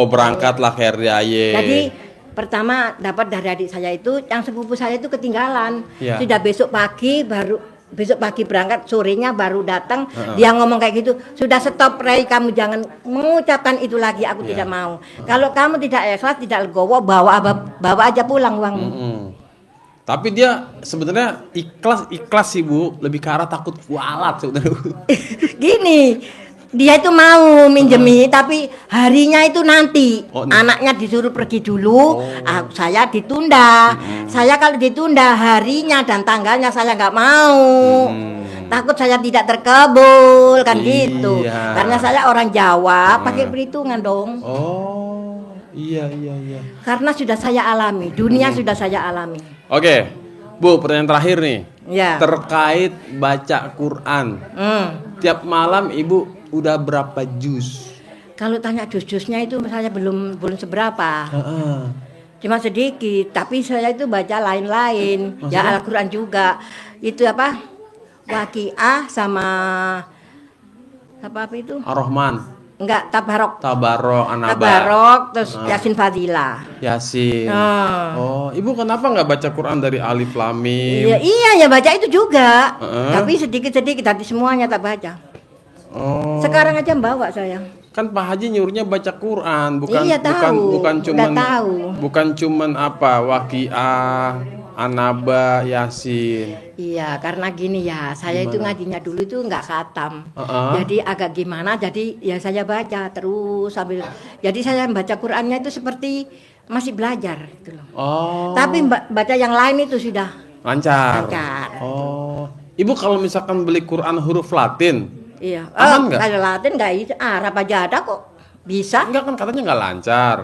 Berangkatlah ke RDY. Jadi pertama dapat dari adik saya itu, yang sepupu saya itu ketinggalan. Ya. Sudah besok pagi berangkat, sorenya baru datang. Dia ngomong kayak gitu, sudah stop Ray, kamu jangan mengucapkan itu lagi, aku tidak mau. Kalau kamu tidak ikhlas, tidak legowo, bawa aja pulang uangmu. Tapi dia sebenarnya ikhlas sih Bu, lebih ke arah takut kualat sebenarnya. Gini, dia itu mau minjemi tapi harinya itu nanti. Anaknya disuruh pergi dulu, saya ditunda. Saya kalau ditunda harinya dan tanggalnya saya nggak mau. Takut saya tidak terkabul kan gitu. Karena saya orang Jawa, pakai perhitungan dong. Oh, iya. Karena sudah saya alami, dunia sudah saya alami. Oke, Bu, pertanyaan terakhir nih. Ya. Terkait baca Quran. Tiap malam Ibu udah berapa juz? Kalau tanya juz-juznya itu saya belum seberapa. Cuma sedikit, tapi saya itu baca lain-lain. Ya Al-Quran juga. Itu apa? Waqiah sama apa itu? Ar-Rahman, Enggak, Tabarok. Tabarok, An-Naba, Tabarok terus Yasin Fadilah. Yasin. Ah. Oh, ibu kenapa nggak baca Quran dari Alif Lam Mim? Iya, iya ya baca itu juga. Heeh. Tapi sedikit-sedikit tadi semuanya tak baca. Oh, Sekarang aja bawa saya. kan Pak Haji nyuruhnya baca Quran, bukan Iya, tahu. bukan cuman Nggak tahu. bukan cuman apa Waqiah, An-Naba, Yasin. Iya, karena gini ya, saya itu ngajinya dulu itu nggak khatam. Heeh. Jadi agak gimana, jadi ya saya baca terus sambil. Jadi saya baca Qurannya itu seperti masih belajar gitu loh. Oh, Tapi baca yang lain itu sudah lancar. lancar. Oh, ibu kalau misalkan beli Quran huruf Latin, Iya. Aman nggak? Kalau Latin nggak itu, Arab aja ada kok. Bisa. enggak kan katanya nggak lancar.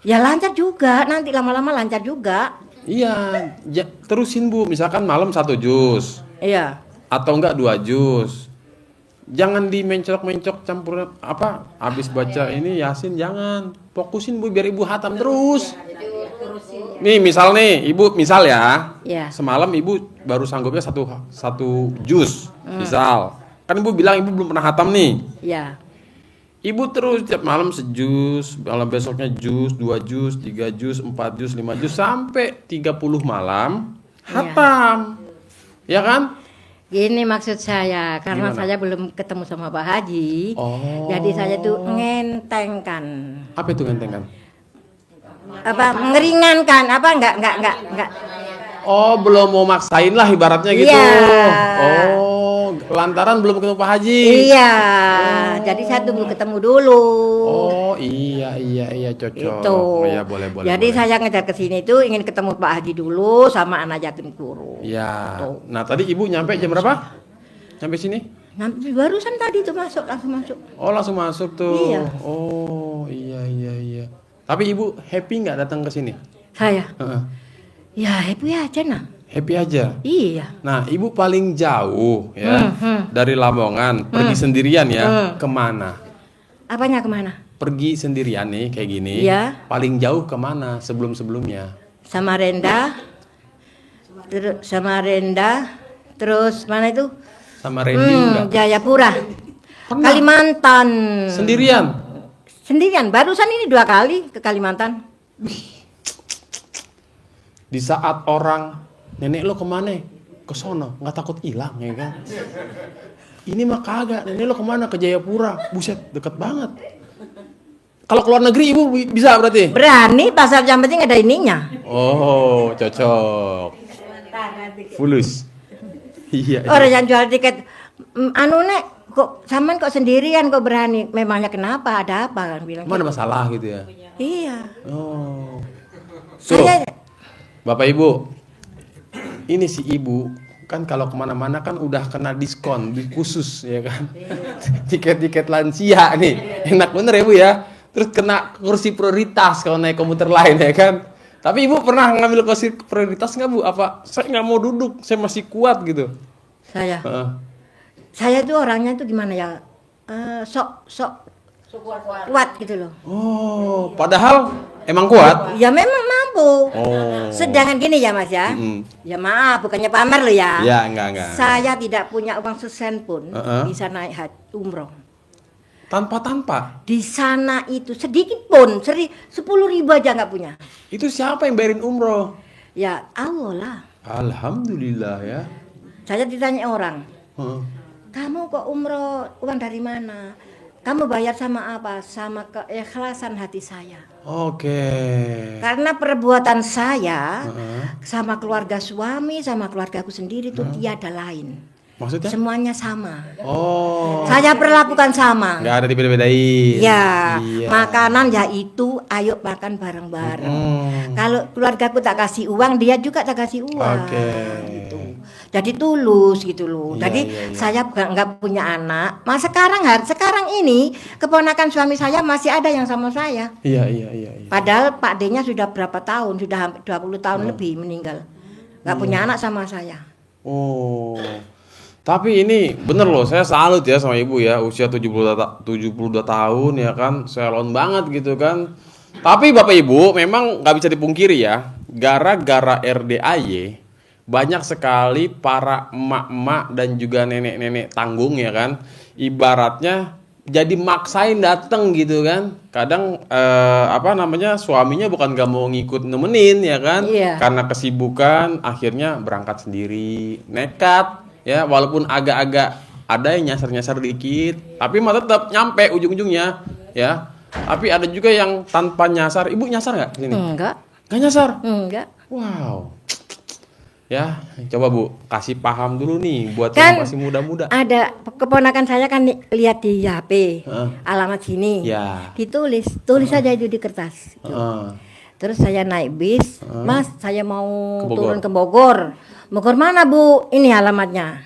Ya lancar juga, nanti lama-lama lancar juga. Iya, terusin bu. Misalkan malam 1 juz Iya. atau enggak 2 juz. Jangan dimencok-mencok campur apa. Habis baca ini Yasin jangan. Fokusin bu biar ibu hatam terus. Nih misal nih, ibu misal ya. Iya. Semalam ibu baru sanggupnya satu juz. Misal. Kan ibu bilang ibu belum pernah hatam nih. Iya. Ibu terus tiap malam sejus, malam besoknya jus, 2 jus, 3 jus, 4 jus, 5 jus sampai 30 malam hatam. Ya kan? Gini maksud saya, karena Gimana? saya belum ketemu sama Pak Haji. Oh. Jadi saya tuh ngentengkan. Apa itu gentengan? Apa ngeringankan? Apa enggak. Oh, belum mau maksain lah ibaratnya gitu. Iya. Oh, lantaran belum ketemu Pak Haji. Iya. Jadi saya tunggu ketemu dulu. Oh, iya cocok. Itu. Oh, ya boleh. Jadi boleh. saya ngejar ke sini tuh ingin ketemu Pak Haji dulu sama anak yatim guru. Ya. Tuh. Nah, tadi ibu nyampe jam berapa? Nyampe sini? Nanti barusan tadi tuh langsung masuk. Oh, langsung masuk tuh. Iya. Oh, iya. Tapi ibu happy nggak datang ke sini? Saya, Heeh. ya happy aja nah. Happy aja. Iya. Nah, ibu paling jauh ya dari Lamongan pergi sendirian ya kemana? Apanya kemana? Pergi sendirian nih kayak gini. Iya. Paling jauh kemana sebelumnya? Samarinda, terus mana itu? Sama Randy enggak? Jayapura, Pernah. Kalimantan. Sendirian. Sendirian. Barusan ini 2 kali ke Kalimantan. Di saat orang nenek lo kemana? Ke sono, nggak takut hilang ya kan? Ini mah kagak. Nenek lo kemana? Ke Jayapura. Buset, deket banget. Kalau keluar negeri ibu bisa berarti? Berani pasar yang penting ada ininya. Oh, cocok. Fulus. Iya. Orang yang jual tiket, anu nek, kok saman kok sendirian kok berani? Memangnya kenapa? Ada apa kan bilang? Emang ada masalah gitu ya? Iya. Oh. Tuh, Saya Bapak Ibu, ini si ibu kan kalau kemana-mana kan udah kena diskon khusus ya kan? Tiket-tiket lansia nih, enak bener ya bu ya. Terus kena kursi prioritas kalau naik komuter lain ya kan? Tapi ibu pernah ngambil kursi prioritas nggak bu? Apa saya nggak mau duduk, saya masih kuat gitu? saya Heeh. saya tuh orangnya tuh gimana ya? Sok kuat gitu loh. Oh, padahal emang kuat. Ya memang mampu. Oh. Sedangkan gini ya Mas ya. Mm-mm. Ya maaf, bukannya pamer loh ya. Ya enggak. Saya tidak punya uang sesen pun Heeh. bisa naik haji umroh. Tanpa. Di sana itu sedikit pun, 10.000 aja nggak punya. Itu siapa yang bayarin umroh? Ya Allah lah. Alhamdulillah ya. Saya ditanya orang, Heeh. kamu kok umroh uang dari mana? Kamu bayar sama apa? Sama keikhlasan hati saya. Oke. Karena perbuatan saya Heeh. sama keluarga suami, sama keluarga aku sendiri itu tiada lain. Maksudnya? Semuanya sama. Oh. Saya perlakukan sama. Nggak ada dibeda-bedain. Ya, Iya. makanan ya itu, ayo makan bareng-bareng. Kalau keluargaku tak kasih uang, dia juga tak kasih uang. Oke. Gitu. Jadi tulus gitu loh. Iya, Jadi iya. saya nggak punya anak. Mas sekarang ini keponakan suami saya masih ada yang sama saya. Iya. Padahal Pak D-nya sudah berapa tahun? Sudah hampir 20 tahun lebih meninggal. Nggak punya anak sama saya. Oh. Tapi ini bener loh, saya salut ya sama ibu ya, usia 72 tahun ya kan, salon banget gitu kan. Tapi Bapak Ibu memang nggak bisa dipungkiri ya, gara-gara RDAY banyak sekali para emak-emak dan juga nenek-nenek tanggung ya kan, ibaratnya jadi maksain dateng gitu kan. Kadang suaminya bukan gak mau ngikut nemenin ya kan, Iya. karena kesibukan akhirnya berangkat sendiri, nekat ya, walaupun agak-agak ada yang nyasar-nyasar dikit, tapi mah tetap nyampe ujung-ujungnya ya. Tapi ada juga yang tanpa nyasar. Ibu nyasar nggak sini? Enggak, Nggak nyasar. enggak. Wow. Ya, coba Bu, kasih paham dulu nih buat Kan yang masih muda-muda. ada keponakan saya kan lihat di HP, Heeh. alamat sini. Ya. Tulis saja itu di kertas. Heeh. Terus saya naik bis, Mas, saya mau Ke Bogor. turun ke Bogor. Bogor mana Bu? Ini alamatnya.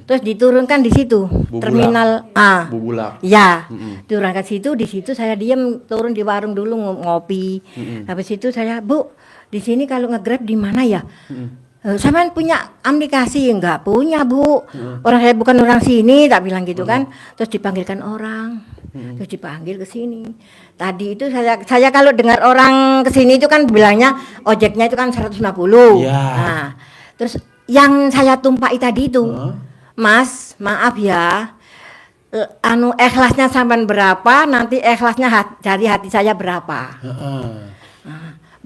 Terus diturunkan di situ, Bubulak. terminal A. Bubulak. Ya, turunkan situ, di situ saya diam, turun di warung dulu ngopi. Habis itu saya, Bu, di sini kalau nge-Grab di mana ya? Sampean punya aplikasi? Enggak punya Bu. Orang saya bukan orang sini, tak bilang gitu kan. Terus dipanggilkan orang, terus dipanggil ke sini. Tadi itu saya kalau dengar orang ke sini itu kan bilangnya ojeknya itu kan 150. Iya. Nah, terus yang saya tumpaki tadi itu, Mas, maaf ya. Ikhlasnya sampean berapa? Nanti ikhlasnya dari hati saya berapa? Heeh.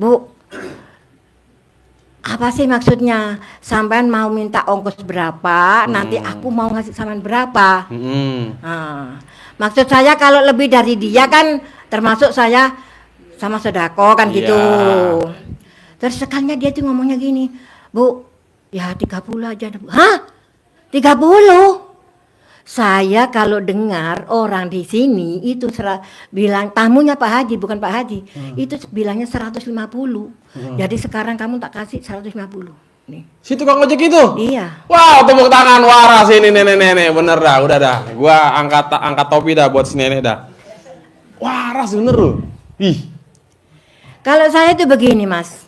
Bu, apa sih maksudnya? Sampean mau minta ongkos berapa? Nanti aku mau ngasih sampean berapa? Nah, maksud saya kalau lebih dari dia kan termasuk saya sama sodako kan gitu. Iya. Terus sekalinya dia tuh ngomongnya gini, Bu, ya 30 aja. Hah? 30? Saya kalau dengar orang di sini itu bilang tamunya Pak Haji, bukan Pak Haji, itu bilangnya 150. Jadi sekarang kamu tak kasih 150. Nih. Si tukang ojek itu? Iya. Wow, tepuk tangan waras ini nenek-nenek, bener dah, udah dah. Gua angkat topi dah buat si nenek dah. Waras bener loh. Ih. Kalau saya itu begini Mas,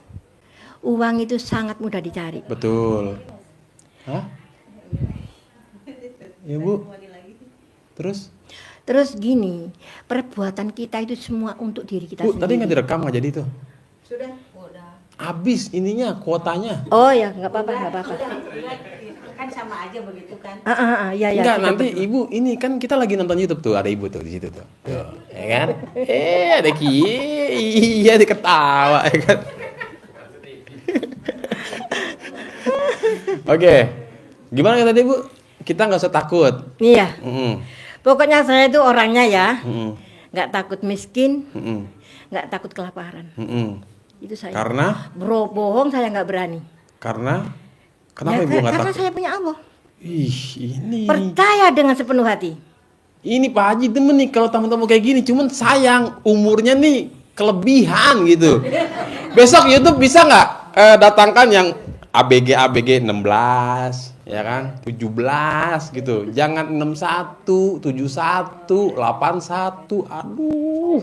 uang itu sangat mudah dicari. Betul. Hah? Ya Bu. Terus? Terus gini, perbuatan kita itu semua untuk diri kita Bu, sendiri. tadi nggak direkam nggak jadi tuh? Sudah. Abis ininya kuotanya. Oh ya, nggak apa-apa, nggak apa-apa. Kan sama aja begitu kan. Ya, ya. Enggak, kita nanti berdua. Ibu ini kan kita lagi nonton YouTube tuh, ada Ibu tuh di situ tuh. Tuh, ya kan? Ada iya diketawa ya kan. Oke. Gimana kata tadi Bu? Kita nggak usah takut. Iya. Mm-mm. Pokoknya saya itu orangnya ya, Mm-mm. nggak takut miskin, Mm-mm. nggak takut kelaparan. Mm-mm. Itu saya. Karena Bohong saya nggak berani. kenapa Ya, Ibu nggak karena takut? saya punya Allah. Ih, ini. Percaya dengan sepenuh hati. Ini Pak Haji demen nih kalau tamu-tamu kayak gini, cuman sayang umurnya nih kelebihan gitu. Besok YouTube bisa nggak datangkan yang ABG 16 ya kan, 17 gitu. Jangan 61, 71, 81. Aduh.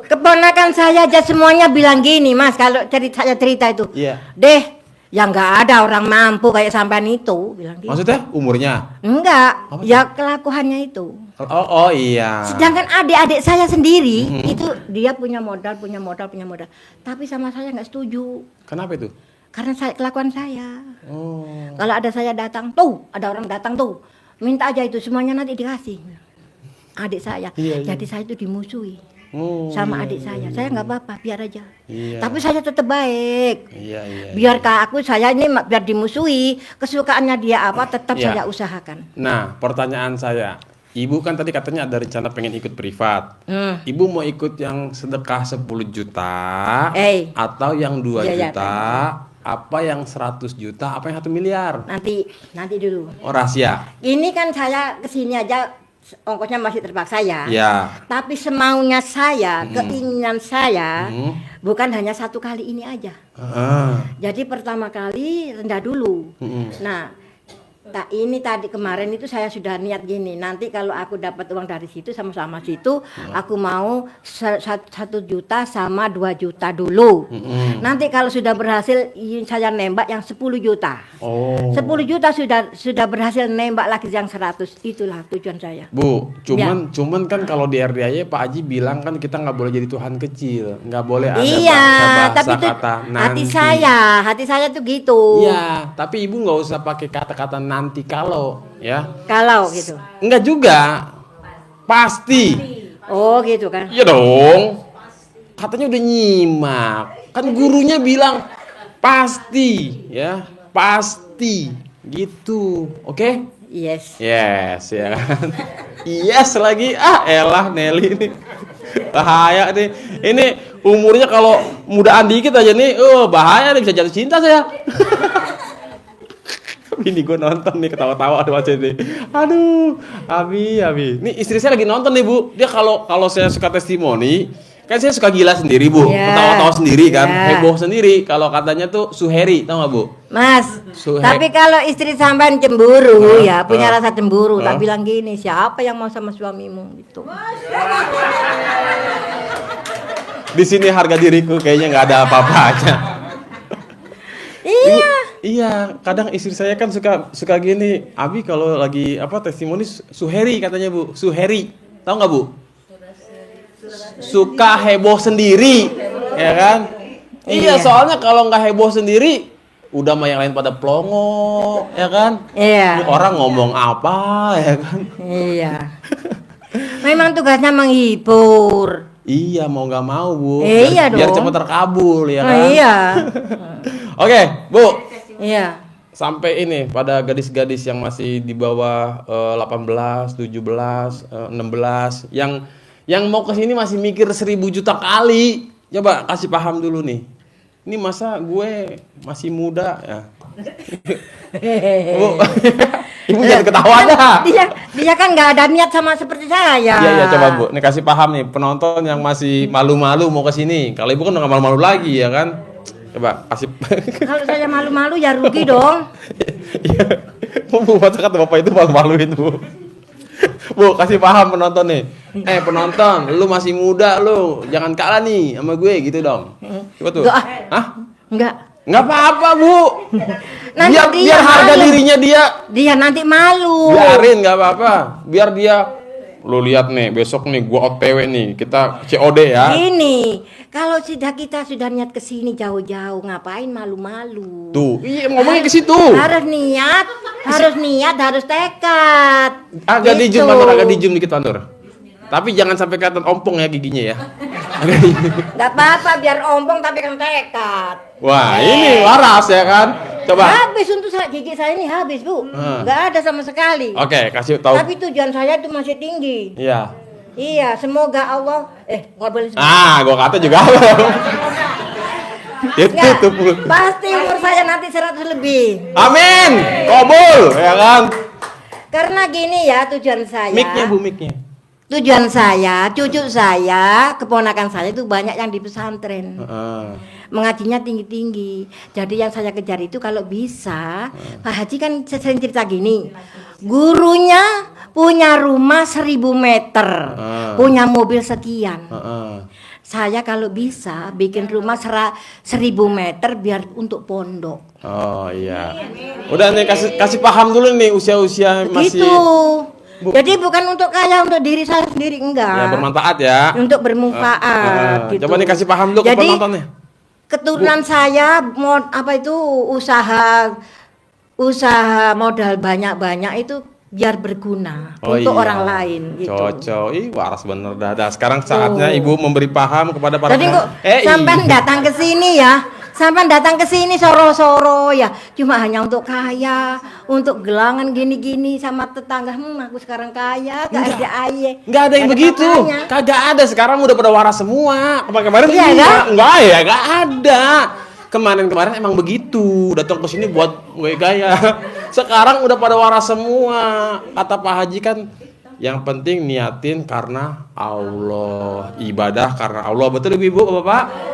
Keponakan saya aja semuanya bilang gini, Mas, kalau saya cerita itu. Iya. Deh, ya nggak ada orang mampu kayak sampean itu, bilang gitu. Maksudnya umurnya? Enggak, Apa ya kelakuannya itu. Oh iya. Sedangkan adik-adik saya sendiri itu dia punya modal. Tapi sama saya nggak setuju. Kenapa itu? Karena kelakuan saya. Oh. Kalau ada saya datang, ada orang datang tuh, minta aja itu semuanya nanti dikasih. Adik saya. Iya. Jadi saya itu dimusuhi Oh, sama iya, adik saya. Saya nggak apa-apa, biar aja. Iya. Tapi saya tetap baik. Iya. Biar saya ini biar dimusuhi, kesukaannya dia apa tetap Iya. saya usahakan. Nah, pertanyaan saya, Ibu kan tadi katanya ada rencana pengen ikut privat. Ibu mau ikut yang sedekah 10 juta atau yang 2 Iya, juta, apa yang 100 juta, apa yang 1 miliar? Nanti dulu. Oh, rahasia. Ini kan saya kesini aja ongkosnya masih terpaksa ya. Ya. Tapi semaunya saya, keinginan saya bukan hanya satu kali ini aja. Ah. Jadi pertama kali rendah dulu. Nah, ini tadi kemarin itu saya sudah niat gini, nanti kalau aku dapat uang dari situ sama-sama situ, aku mau 1 juta sama 2 juta dulu. Nanti kalau sudah berhasil saya nembak yang 10 juta. 10 juta sudah berhasil nembak lagi yang 100, itulah tujuan saya. Bu, cuman kan kalau di RDAY Pak Haji bilang kan kita nggak boleh jadi Tuhan kecil, nggak boleh ada bahasa tapi itu kata hati nanti. saya tuh gitu. Iya, tapi ibu nggak usah pakai kata-kata nanti kalau, ya. Kalau gitu. Enggak juga, pasti. Oh gitu kan. Iya dong. Katanya udah nyimak. Kan gurunya bilang pasti, ya, pasti, gitu. Oke? Yes. Yes, ya kan. Yes lagi. Elah Nelly ini. Bahaya nih. Ini umurnya kalau mudaan dikit aja nih, bahaya nih, bisa jatuh cinta saya. Ini gue nonton nih ketawa-tawa ada macam ini. Aduh, Abi. Nih istri saya lagi nonton nih Bu. Dia kalau saya suka testimoni, kan saya suka gila sendiri Bu, ketawa-tawa sendiri kan, heboh sendiri. Kalau katanya tuh suheri, tau gak Bu? Mas, tapi kalau istri sampean cemburu punya rasa cemburu, tak bilang gini, siapa yang mau sama suamimu gitu. Di sini harga diriku kayaknya nggak ada apa-apanya. Iya, kadang istri saya kan suka gini, Abi kalau lagi testimoni suheri katanya Bu, suheri, tahu nggak Bu? Suka heboh sendiri, ya kan? Iya, soalnya kalau nggak heboh sendiri, udah mah yang lain pada plongo, ya kan? Iya. Orang ngomong apa, ya kan? Iya. Memang tugasnya menghibur. Iya, mau nggak mau Bu, Iya biar dong. cepat terkabul, ya kan? Iya. Oke, Bu. Iya. Sampai ini pada gadis-gadis yang masih di bawah 18, 17, 16 yang mau ke sini masih mikir 1000 juta kali. Coba kasih paham dulu nih. Ini masa gue masih muda ya. Bu, Ibu jangan ketawa dah. Dia kan nggak ada niat sama seperti saya. Iya coba Bu, nih kasih paham nih penonton yang masih malu-malu mau ke sini. Kalau Ibu kan udah nggak malu-malu lagi ya kan? Coba kasih. Kalau saya malu-malu ya rugi dong. Iya. Bu, masa kata Bapak itu malu-maluin Bu. Bu, kasih paham penonton nih. Penonton, lu masih muda lu, jangan kalah nih sama gue gitu dong. Coba tuh. Hah? Enggak. Nggak apa-apa Bu. Nanti Biar harga malu. dirinya Dia nanti malu. biarin nggak apa-apa. Biar dia, lu lihat nih besok nih gua OTW nih, kita COD ya. Gini, kalau kita sudah niat ke sini jauh-jauh, ngapain malu-malu? Tuh, iya ngomongnya ke situ. Harus niat, harus tekad. Agak Gitu. di zoom dikit Pantur. Tapi jangan sampai kelihatan ompong ya giginya ya. Nggak apa-apa, biar ompong tapi kan tekad. Wah, ini waras ya kan. Coba. Habis untuk gigi saya ini habis Bu, nggak ada sama sekali. Oke, kasih tahu. Tapi tujuan saya itu masih tinggi. Iya. Iya, semoga Allah. Nggak boleh. Gua kata juga. Itu Nggak, tuh. Bu. pasti umur saya nanti 100 lebih. Amin. Kabul, ya kan? Karena gini ya tujuan saya. Mic-nya Bu, mic-nya. Tujuan saya, cucu saya, keponakan saya itu banyak yang di pesantren. Mengajinya tinggi-tinggi. Jadi yang saya kejar itu kalau bisa, Pak Haji kan sering cerita gini. Gurunya punya rumah 1000 meter, punya mobil sekian. Saya kalau bisa bikin rumah 1000 meter biar untuk pondok. Oh iya. Udah nih kasih paham dulu nih usia-usia masih. Gitu. Jadi bukan untuk kaya, untuk diri saya sendiri, enggak. Ya bermanfaat ya. Untuk bermanfaat gitu. Coba nih kasih paham dulu ke penontonnya. Keturunan saya usaha modal banyak-banyak itu biar berguna untuk orang lain gitu. Cocok. Waras bener dah. Sekarang saatnya Ibu memberi paham kepada para. Jadi kok sampai datang ke sini ya. Sampai datang ke sini soro-soro ya. Cuma hanya untuk kaya, untuk gelangan gini-gini sama tetangga. Aku sekarang kaya, gak ada ayah. Enggak ada yang begitu. Kagak ada. Sekarang udah pada waras semua. Kemarin enggak ya, enggak ada. Kemarin emang begitu. Datang ke sini buat gue gaya. Sekarang udah pada waras semua. Kata Pak Haji kan, yang penting niatin karena Allah, ibadah karena Allah. Betul Ibu, Bapak?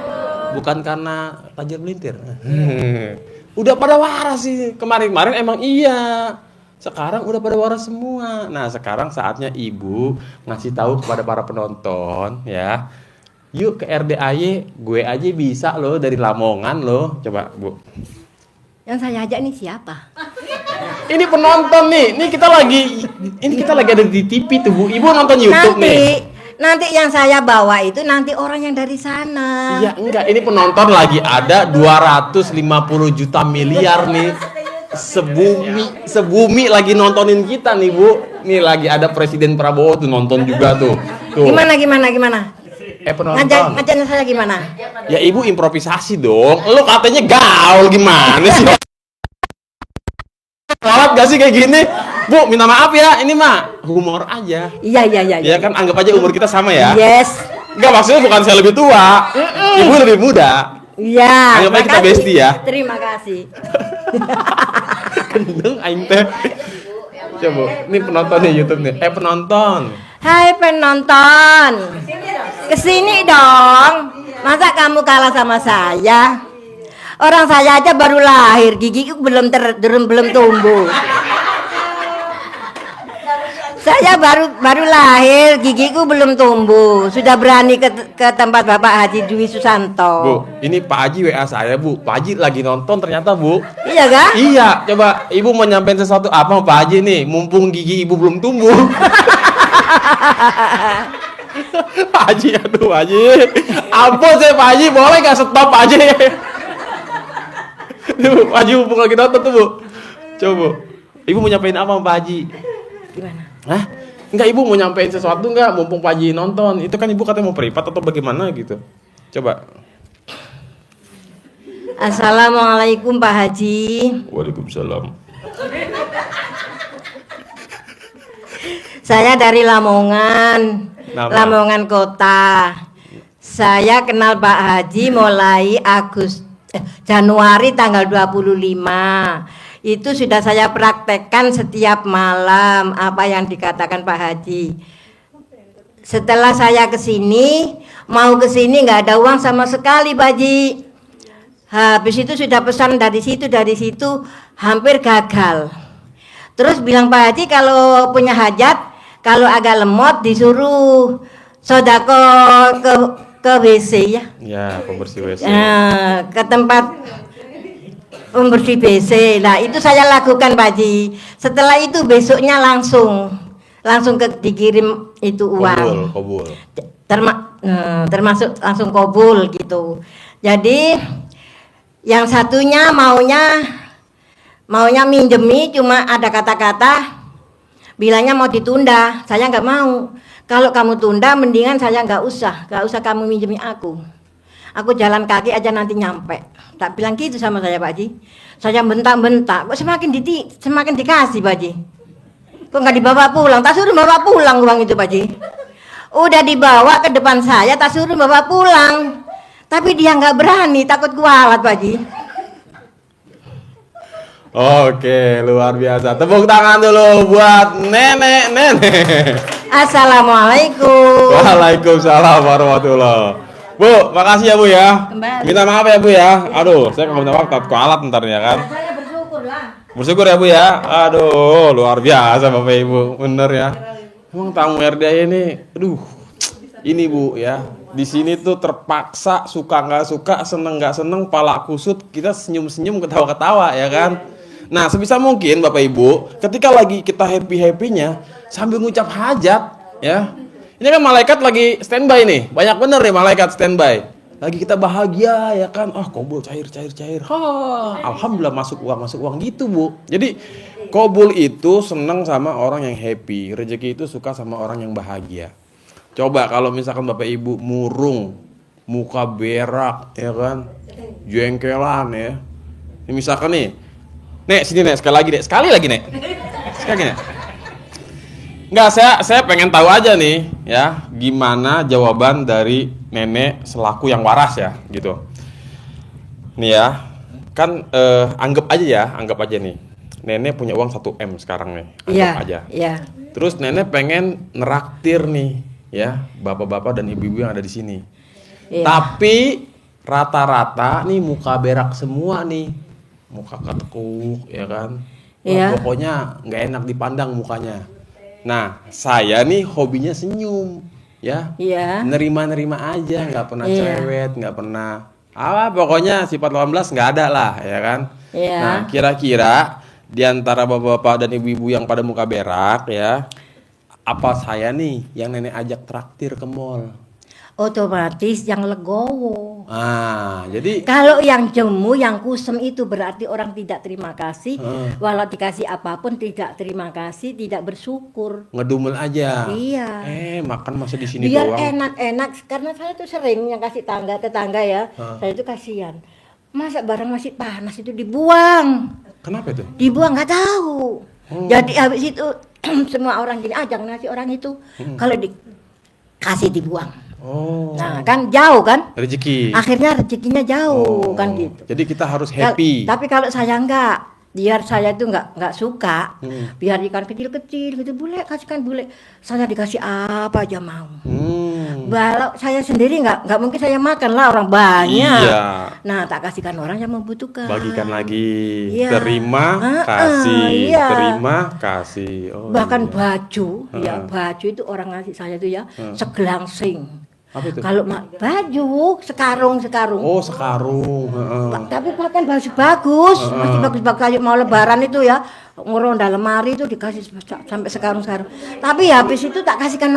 Bukan karena tajir melintir. Udah pada waras sih. Kemarin emang iya. Sekarang udah pada waras semua. Nah, sekarang saatnya ibu ngasih tahu kepada para penonton ya. Yuk ke RDAY, gue aja bisa loh dari Lamongan loh. Coba, Bu. Yang saya ajak nih siapa? Ini penonton nih. Ini kita lagi ada di TV tuh, Bu. Ibu nonton YouTube nih. Nanti yang saya bawa itu nanti orang yang dari sana. Iya, enggak. Ini penonton lagi ada 250 juta miliar nih. Sebumi lagi nontonin kita nih, Bu. Nih lagi ada Presiden Prabowo tuh nonton juga tuh. Tuh. Gimana? Penonton. Ngajaknya saya gimana? Ya Ibu improvisasi dong. Lu katanya gaul gimana sih? Sholat gak sih kayak gini? Bu, minta maaf ya. Ini mah humor aja. Iya. Ya kan anggap aja umur kita sama ya. Yes. Enggak, maksudnya bukan saya lebih tua. Ibu lebih muda. Iya. Anggap aja kita bestie ya. Terima kasih. Kendeng aing teh. Coba, ini penonton nih YouTube nih. Penonton. Hai penonton. Kesini dong. Masa kamu kalah sama saya? Orang saya aja baru lahir, gigiku belum tumbuh. Saya baru lahir, gigiku belum tumbuh. Sudah berani ke tempat Bapak Haji Dwi Susanto. Bu, ini Pak Haji WA saya, Bu. Pak Haji lagi nonton ternyata, Bu. Iya kah? Iya, coba Ibu mau nyampein sesuatu apa Pak Haji nih? Mumpung gigi Ibu belum tumbuh. Pak Haji, aduh Pak Haji. Ampun saya Pak Haji, boleh gak stop Pak Haji? Tuh, Pak Haji mumpung lagi nonton tuh, Bu. Coba, Bu. Ibu mau nyampein apa Pak Haji? Gimana? Hah? Enggak, Ibu mau nyampein sesuatu enggak? Mumpung Pak Haji nonton. Itu kan Ibu katanya mau privat atau bagaimana gitu. Coba. Assalamualaikum Pak Haji. Waalaikumsalam. Saya dari Lamongan. Nama? Lamongan Kota. Saya kenal Pak Haji mulai Januari tanggal 25. Itu sudah saya praktekkan setiap malam apa yang dikatakan Pak Haji. Setelah saya mau kesini nggak ada uang sama sekali Pak Haji. Habis itu sudah pesan dari situ hampir gagal. Terus bilang Pak Haji kalau punya hajat, kalau agak lemot disuruh sodako ke WC ya. Ya, pembersih WC. Ke tempat pembersih WC. Nah, itu saya lakukan Pak Haji. Setelah itu besoknya langsung dikirim itu uang. Kobul. Termasuk langsung kobul gitu. Jadi yang satunya maunya minjemi, cuma ada kata-kata bilangnya mau ditunda. Saya nggak mau. Kalau kamu tunda mendingan saya nggak usah kamu minjemi aku jalan kaki aja nanti nyampe. Tak bilang gitu sama saya Pak Haji. Saya bentak-bentak, kok semakin dikasih Pak Haji. Kok nggak dibawa pulang? Tak suruh bawa pulang uang itu Pak Haji. Udah dibawa ke depan saya, tak suruh bawa pulang. Tapi dia nggak berani, takut kualat Pak Haji. Oke, luar biasa. Tepuk tangan dulu buat nenek. Assalamualaikum. Waalaikumsalam warahmatullahi. Bu, makasih ya Bu ya. Kembali. Minta maaf ya Bu ya. Aduh, saya kalau minta maaf takut kualat ntar ya kan. Saya bersyukur lah. Bersyukur ya Bu ya. Aduh, luar biasa Bapak Ibu. Bener ya. Emang tamu RDAY ini, aduh. Ini Bu ya. Di sini tuh terpaksa suka nggak suka, seneng nggak seneng, pala kusut, kita senyum-senyum, ketawa-ketawa ya kan. Nah, sebisa mungkin Bapak Ibu, ketika lagi kita happy-happynya sambil ngucap hajat ya. Ini kan malaikat lagi standby nih. Banyak bener nih malaikat standby. Lagi kita bahagia ya kan. Kobul cair. Alhamdulillah masuk uang gitu, Bu. Jadi kobul itu seneng sama orang yang happy. Rezeki itu suka sama orang yang bahagia. Coba kalau misalkan Bapak Ibu murung, muka berak ya kan. Jengkelan ya. Ini misalkan nih. Nek, sini Nek, sekali lagi Nek. Enggak, saya pengen tahu aja nih ya, gimana jawaban dari nenek selaku yang waras ya, gitu. Nih ya, kan anggap aja nih. Nenek punya uang 1 M sekarang nih, anggap aja. Iya. Terus nenek pengen neraktir nih ya, bapak-bapak dan ibu-ibu yang ada di sini. Iya. Tapi rata-rata nih muka berak semua nih. Muka ketekuk ya kan. Iya. Pokoknya nggak enak dipandang mukanya. Nah, saya nih hobinya senyum, ya. Iya. Nerima-nerima aja, nggak pernah Iya. cerewet, nggak pernah pokoknya sifat 18 nggak ada lah, ya kan. Iya. Nah, kira-kira di antara bapak-bapak dan ibu-ibu yang pada muka berak, ya, apa saya nih yang nenek ajak traktir ke mall? Otomatis yang legowo. Jadi Kalau yang jemu, yang kusem itu berarti orang tidak terima kasih. Walau dikasih apapun tidak terima kasih, tidak bersyukur. ngedumel aja. Iya. Makan masa di sini Biar doang. enak-enak, karena saya tuh sering yang kasih tetangga ya. Saya itu kasihan. Masa barang masih panas itu dibuang. Kenapa itu? Dibuang nggak tahu. Jadi habis itu semua orang gini, jangan ngasih orang itu. Kalau dikasih dibuang. Oh. Nah, kan jauh kan? Rezeki. Akhirnya rezekinya jauh kan gitu. Jadi kita harus happy. Tapi kalau saya enggak, biar saya itu enggak suka, biar ikan kecil-kecil gitu, bule kasihkan bule, saya dikasih apa aja mau. Kalau saya sendiri enggak mungkin saya makan lah, orang banyak. Iya. Nah, tak kasihkan orang yang membutuhkan. Bagikan lagi. Iya. Terima, kasih. Iya. Terima, kasih. Oh, Bahkan iya. baju, ya baju itu orang ngasih saya itu ya segelangsing. Apa itu? Kalau baju sekarung. Oh, sekarung. Tapi bahkan baju bagus, masih bagus-bagus kayak mau lebaran itu ya, ngeronda lemari itu dikasih sampai sekarung. Tapi habis itu tak kasihkan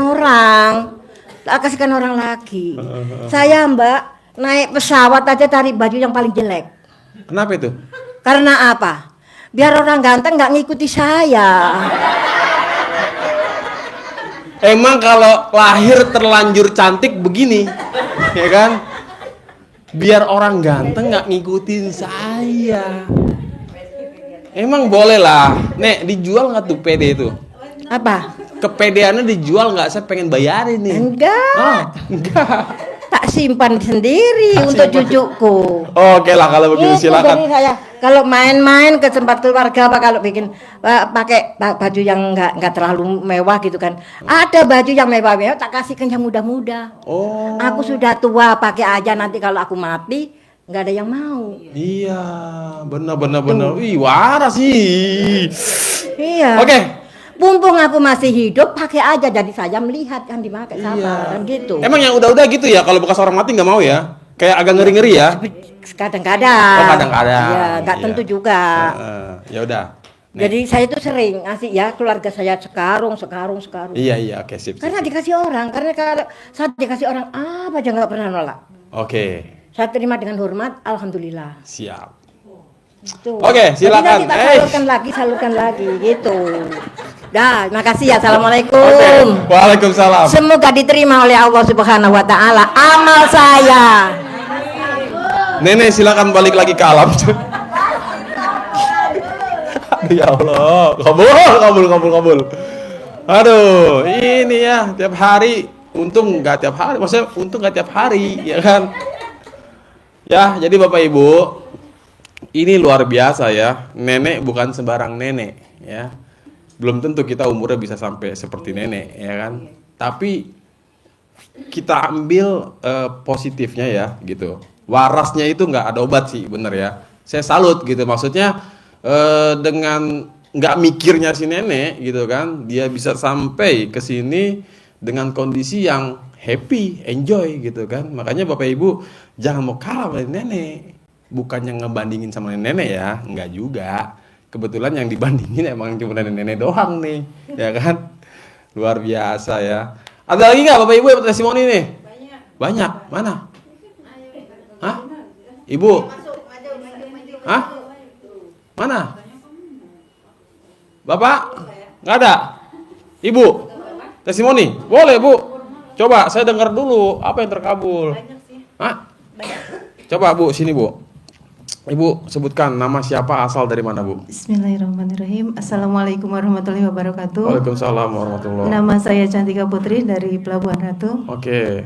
orang lagi. Saya Mbak naik pesawat aja cari baju yang paling jelek. Kenapa itu? Karena apa? Biar orang ganteng nggak ngikuti saya. Emang kalau lahir terlanjur cantik begini, ya kan? Biar orang ganteng nggak ngikutin saya. Emang boleh lah. Nek, dijual nggak tuh PD itu? Apa? Kepedeannya dijual nggak? Saya pengen bayarin nih. Enggak. Enggak. Tak simpan sendiri Tak untuk simpan. cucuku. Oke lah kalau begitu Itu silakan. jadi saya kalau main-main ke tempat keluarga apa kalau bikin pakai baju yang enggak terlalu mewah gitu kan. Ada baju yang mewah-mewah tak kasihkan yang muda-muda. Oh. Aku sudah tua, pakai aja nanti kalau aku mati nggak ada yang mau. Iya, benar. Wih, waras sih. Iya. Oke. Mumpung aku masih hidup, pakai aja. Jadi saya melihat yang dipakai sama kan gitu. Emang yang udah gitu ya, kalau bekas orang mati nggak mau ya? Kayak agak ngeri-ngeri ya? Kadang-kadang. Oh, kadang-kadang. Iya, nggak Iya. tentu juga. Ya udah. Jadi saya itu sering ngasih ya keluarga saya sekarung. Iya, oke sip. Karena dikasih orang, karena kalau saya dikasih orang apa aja nggak pernah nolak. Oke, Saya terima dengan hormat, alhamdulillah. siap. Gitu. Oke, silakan. Jadi nanti tak salurkan lagi gitu. Dah, makasih ya. Assalamualaikum. Oke. Waalaikumsalam. Semoga diterima oleh Allah Subhanahu wa taala amal saya. Nenek silakan balik lagi ke alam. Ya Allah, kabul. Aduh, ini ya tiap hari. Untung nggak tiap hari, maksudnya untung nggak tiap hari, ya kan? Ya, jadi Bapak Ibu, ini luar biasa ya. Nenek bukan sembarang nenek, ya. Belum tentu kita umurnya bisa sampai seperti nenek, ya kan? Tapi kita ambil positifnya ya, gitu. Warasnya itu nggak ada obat sih, bener ya. Saya salut gitu, maksudnya dengan nggak mikirnya si nenek gitu kan, dia bisa sampai ke sini dengan kondisi yang happy, enjoy gitu kan. Makanya Bapak Ibu jangan mau kalah sama nenek. Bukannya ngebandingin sama nenek ya, enggak juga. Kebetulan yang dibandingin emang cuma nenek-nenek doang nih, ya kan? Luar biasa ya. Ada lagi nggak Bapak Ibu yang testimoni nih? Banyak. Mana? Hah? Ibu? Hah? Mana? Bapak? Nggak ada? Ibu? Testimoni? Boleh Bu. Coba saya dengar dulu apa yang terkabul. Hah? Coba Bu, sini Bu. Ibu sebutkan nama siapa, asal dari mana Bu? Bismillahirrahmanirrahim. Assalamualaikum warahmatullahi wabarakatuh. Waalaikumsalam warahmatullahi. Nama saya Cantika Putri dari Pelabuhan Ratu. Oke.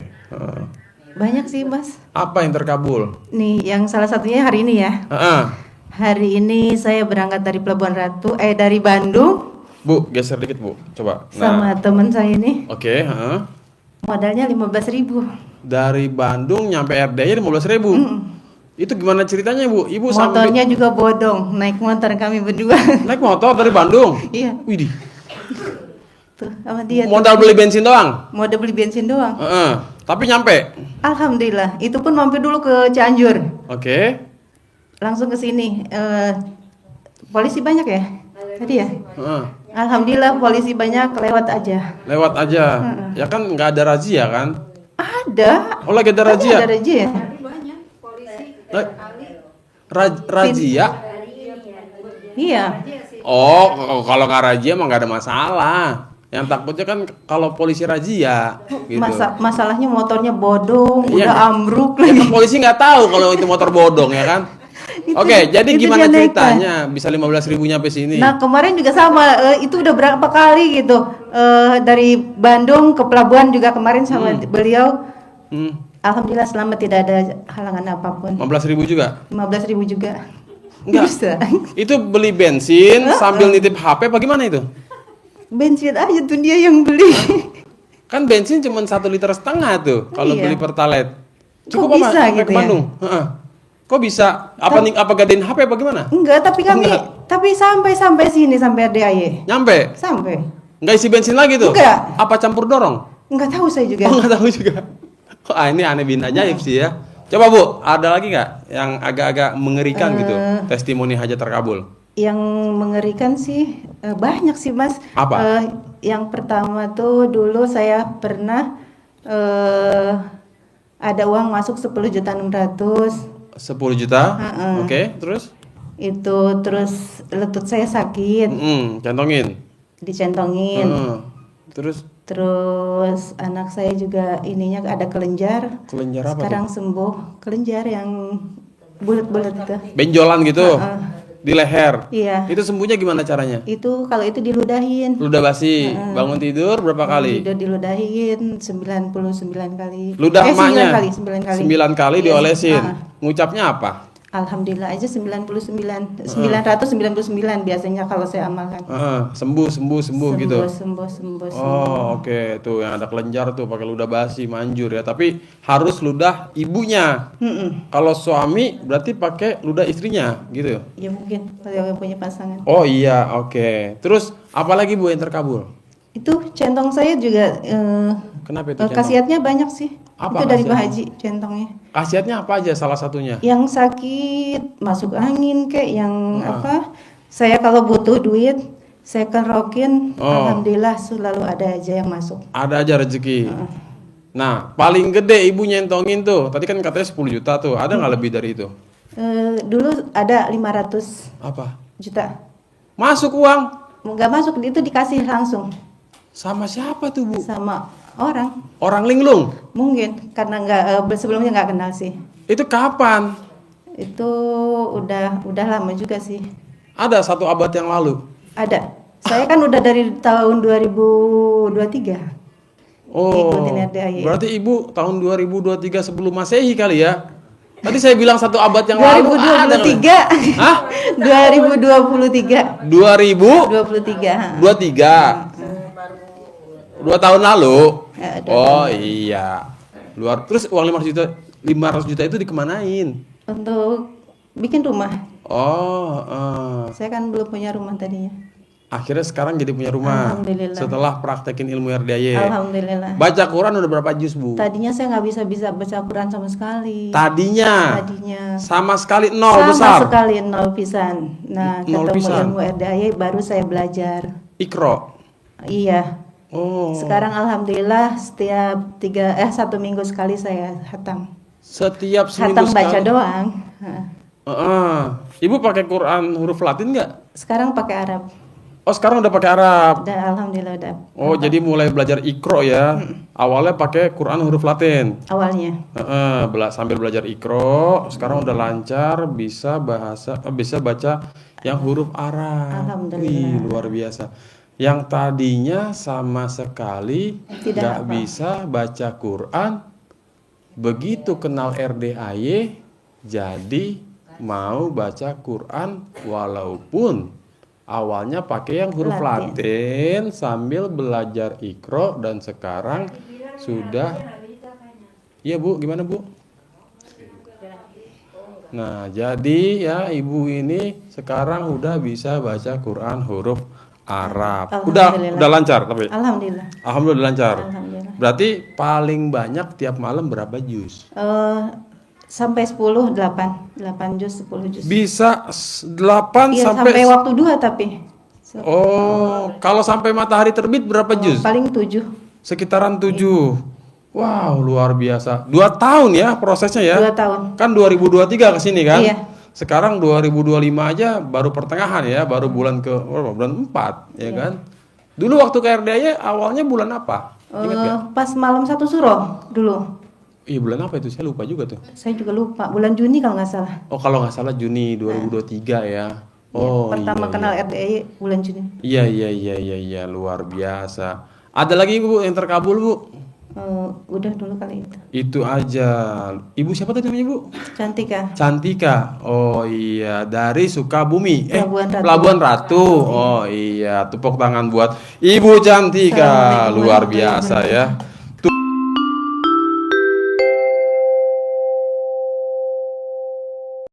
Banyak sih Mas. Apa yang terkabul? Nih yang salah satunya hari ini ya. Hari ini saya berangkat dari Pelabuhan Ratu, dari Bandung. Bu, geser dikit Bu. Coba. Sama teman saya ini. Oke. Modalnya 15.000. Dari Bandung nyampe RD-nya 15.000. Itu gimana ceritanya Bu? Ibu sambil Motornya juga bodong, naik motor kami berdua. naik motor dari Bandung. Iya, Widih. tuh sama dia. Modal beli bensin doang. Mau beli bensin doang. Heeh. Tapi nyampe. Alhamdulillah, itu pun mampir dulu ke Cianjur. Oke. Langsung ke sini. Polisi banyak ya? Tadi ya? Heeh. Alhamdulillah polisi banyak, lewat aja. Lewat aja. Ya kan nggak ada razia kan? Ada. Oh lagi ada razia. Ada razia. Razia? Iya. Oh, kalau nggak razia emang nggak ada masalah. Yang takutnya kan kalau polisi razia, gitu. Masalahnya motornya bodong, Iya, udah kan? ambruk Ya lagi. kan polisi nggak tahu kalau itu motor bodong ya kan? Oke, jadi itu gimana dia ceritanya bisa 15.000 nyampe sini? Nah kemarin juga sama, itu udah berapa kali gitu. Dari Bandung ke pelabuhan juga kemarin sama beliau. Alhamdulillah selamat, tidak ada halangan apapun. 15.000 juga? 15.000 juga. Enggak. Bisa. Itu beli bensin sambil nitip HP apa gimana itu? Bensin aja tuh dia yang beli. Kan bensin cuma 1,5 liter tuh kalau Iya. beli Pertalite. Kok bisa sampai gitu ke ya? Bandung? Heeh. Kok bisa? Apa gadein HP apa gimana? Enggak, tapi kami Enggak. tapi sampai sini sampai RDAY. Nyampe? Sampai. Nggak isi bensin lagi tuh? Enggak. Apa campur dorong? Enggak tahu saya juga. Oh nggak tahu juga. Ah ini aneh bin ajaib sih ya. Coba Bu, ada lagi nggak yang agak-agak mengerikan gitu? Testimoni hajat terkabul. Yang mengerikan sih banyak sih Mas. Apa? Yang pertama tuh dulu saya pernah ada uang masuk 10.600.000. 10 juta. Oke, terus? Itu terus lutut saya sakit, Cantongin. dicentongin. Terus Terus anak saya juga ininya ada kelenjar. kelenjar apa Sekarang sembuh. Kelenjar yang bulat-bulat itu. tuh? Benjolan gitu. Di leher. Iya. Itu sembuhnya gimana caranya? Itu kalau itu diludahin. Ludah basi. Bangun tidur berapa kali? Udah diludahin 99 kali. Ludah emaknya? 9 kali. 9 kali Yes. diolesin. Ngucapnya apa? Alhamdulillah aja 99. 999 biasanya kalau saya amalkan. Sembuh gitu. Sembuh. Oh, oke. Tuh yang ada kelenjar tuh pakai ludah basi manjur ya. Tapi harus ludah ibunya. Kalau suami berarti pakai ludah istrinya gitu. Ya mungkin kalau yang punya pasangan. Oh iya, oke. Terus apalagi Bu yang terkabul? Itu centong saya juga Kenapa itu centong? khasiatnya banyak sih. Apa itu dari Pak khasiatnya? Haji centongnya. Khasiatnya apa aja salah satunya? Yang sakit masuk angin kayak yang apa? Saya kalau butuh duit saya kerokin, alhamdulillah selalu ada aja yang masuk. Ada aja rezeki. Nah, paling gede ibu nyentongin tuh. Tadi kan katanya 10 juta tuh. Ada nggak lebih dari itu? Dulu ada 500 Apa? juta. Masuk uang? Nggak masuk, itu dikasih langsung Sama siapa tuh Bu? sama orang. Orang linglung? Mungkin karena sebelumnya nggak kenal sih. Itu kapan? Itu udah lama juga sih. Ada 1 abad yang lalu? Ada. Saya kan udah dari tahun 2023. Oh, Ikutin RDAY. berarti ibu tahun 2023 sebelum Masehi kali ya? Tadi saya bilang 1 abad yang lalu ada nggak? 2023. Hah? 2023. 2023? 23. 2 tahun lalu? Ya, 2 Oh iya. Terus uang 500 juta itu dikemanain? Untuk bikin rumah. Oh, Saya kan belum punya rumah tadinya. akhirnya sekarang jadi punya rumah. Alhamdulillah. Setelah praktekin ilmu RDAY. Alhamdulillah. Baca Quran udah berapa juz, Bu? Tadinya saya nggak bisa baca Quran sama sekali. Tadinya sama sekali nol sama besar. sekali nol pisan. Nah, Nol ketemu pisan. ilmu RDAY baru saya belajar. Ikro. Iya. Oh. Sekarang alhamdulillah setiap 1 minggu sekali saya hatam. Setiap seminggu Hatam baca sekali. doang. Ibu pakai Quran huruf Latin nggak? Sekarang pakai Arab. Oh sekarang udah pakai Arab. Udah alhamdulillah udah. Oh jadi mulai belajar Iqro ya. Awalnya pakai Quran huruf Latin. Awalnya. Sambil belajar Iqro, sekarang udah lancar bisa baca yang huruf Arab. Alhamdulillah. Wih luar biasa. Yang tadinya sama sekali Tidak nggak apa. bisa baca Quran, begitu kenal RDAY jadi mau baca Quran walaupun awalnya pakai yang huruf Latin sambil belajar Iqro dan sekarang sudah. Iya Bu, gimana Bu? Nah, jadi ya ibu ini sekarang udah bisa baca Quran huruf Arab. Alhamdulillah. Udah lancar tapi. Alhamdulillah. Alhamdulillah lancar. Alhamdulillah. Berarti paling banyak tiap malam berapa juz? Sampai 10, 8 juz, 10 juz. Bisa 8 Iya, sampai waktu duha tapi. Oh, kalau sampai matahari terbit berapa juz? Paling 7. Sekitaran 7. Wow, luar biasa. 2 tahun ya prosesnya ya? 2 tahun. Kan 2023 ke sini kan? Iya. Sekarang 2025 aja baru pertengahan ya, baru bulan bulan 4 ya kan? Dulu waktu ke RDAY awalnya bulan apa? Ingat nggak? Pas malam 1 suro dulu. Iya, bulan apa itu? Saya lupa juga tuh. Saya juga lupa. Bulan Juni kalau nggak salah. Oh, kalau nggak salah Juni 2023 ya. Oh, Pertama iya, kenal iya. RDAY bulan Juni. Iya, luar biasa. Ada lagi Bu yang terkabul Bu? Udah dulu kali itu. Itu aja. Ibu siapa tadi namanya Bu? Cantika. Cantika. Oh iya, dari Sukabumi. Pelabuhan Ratu. Pelabuhan Ratu. Oh iya, tepuk tangan buat Ibu Cantika. Assalamualaikum Luar warahmatullahi biasa ya.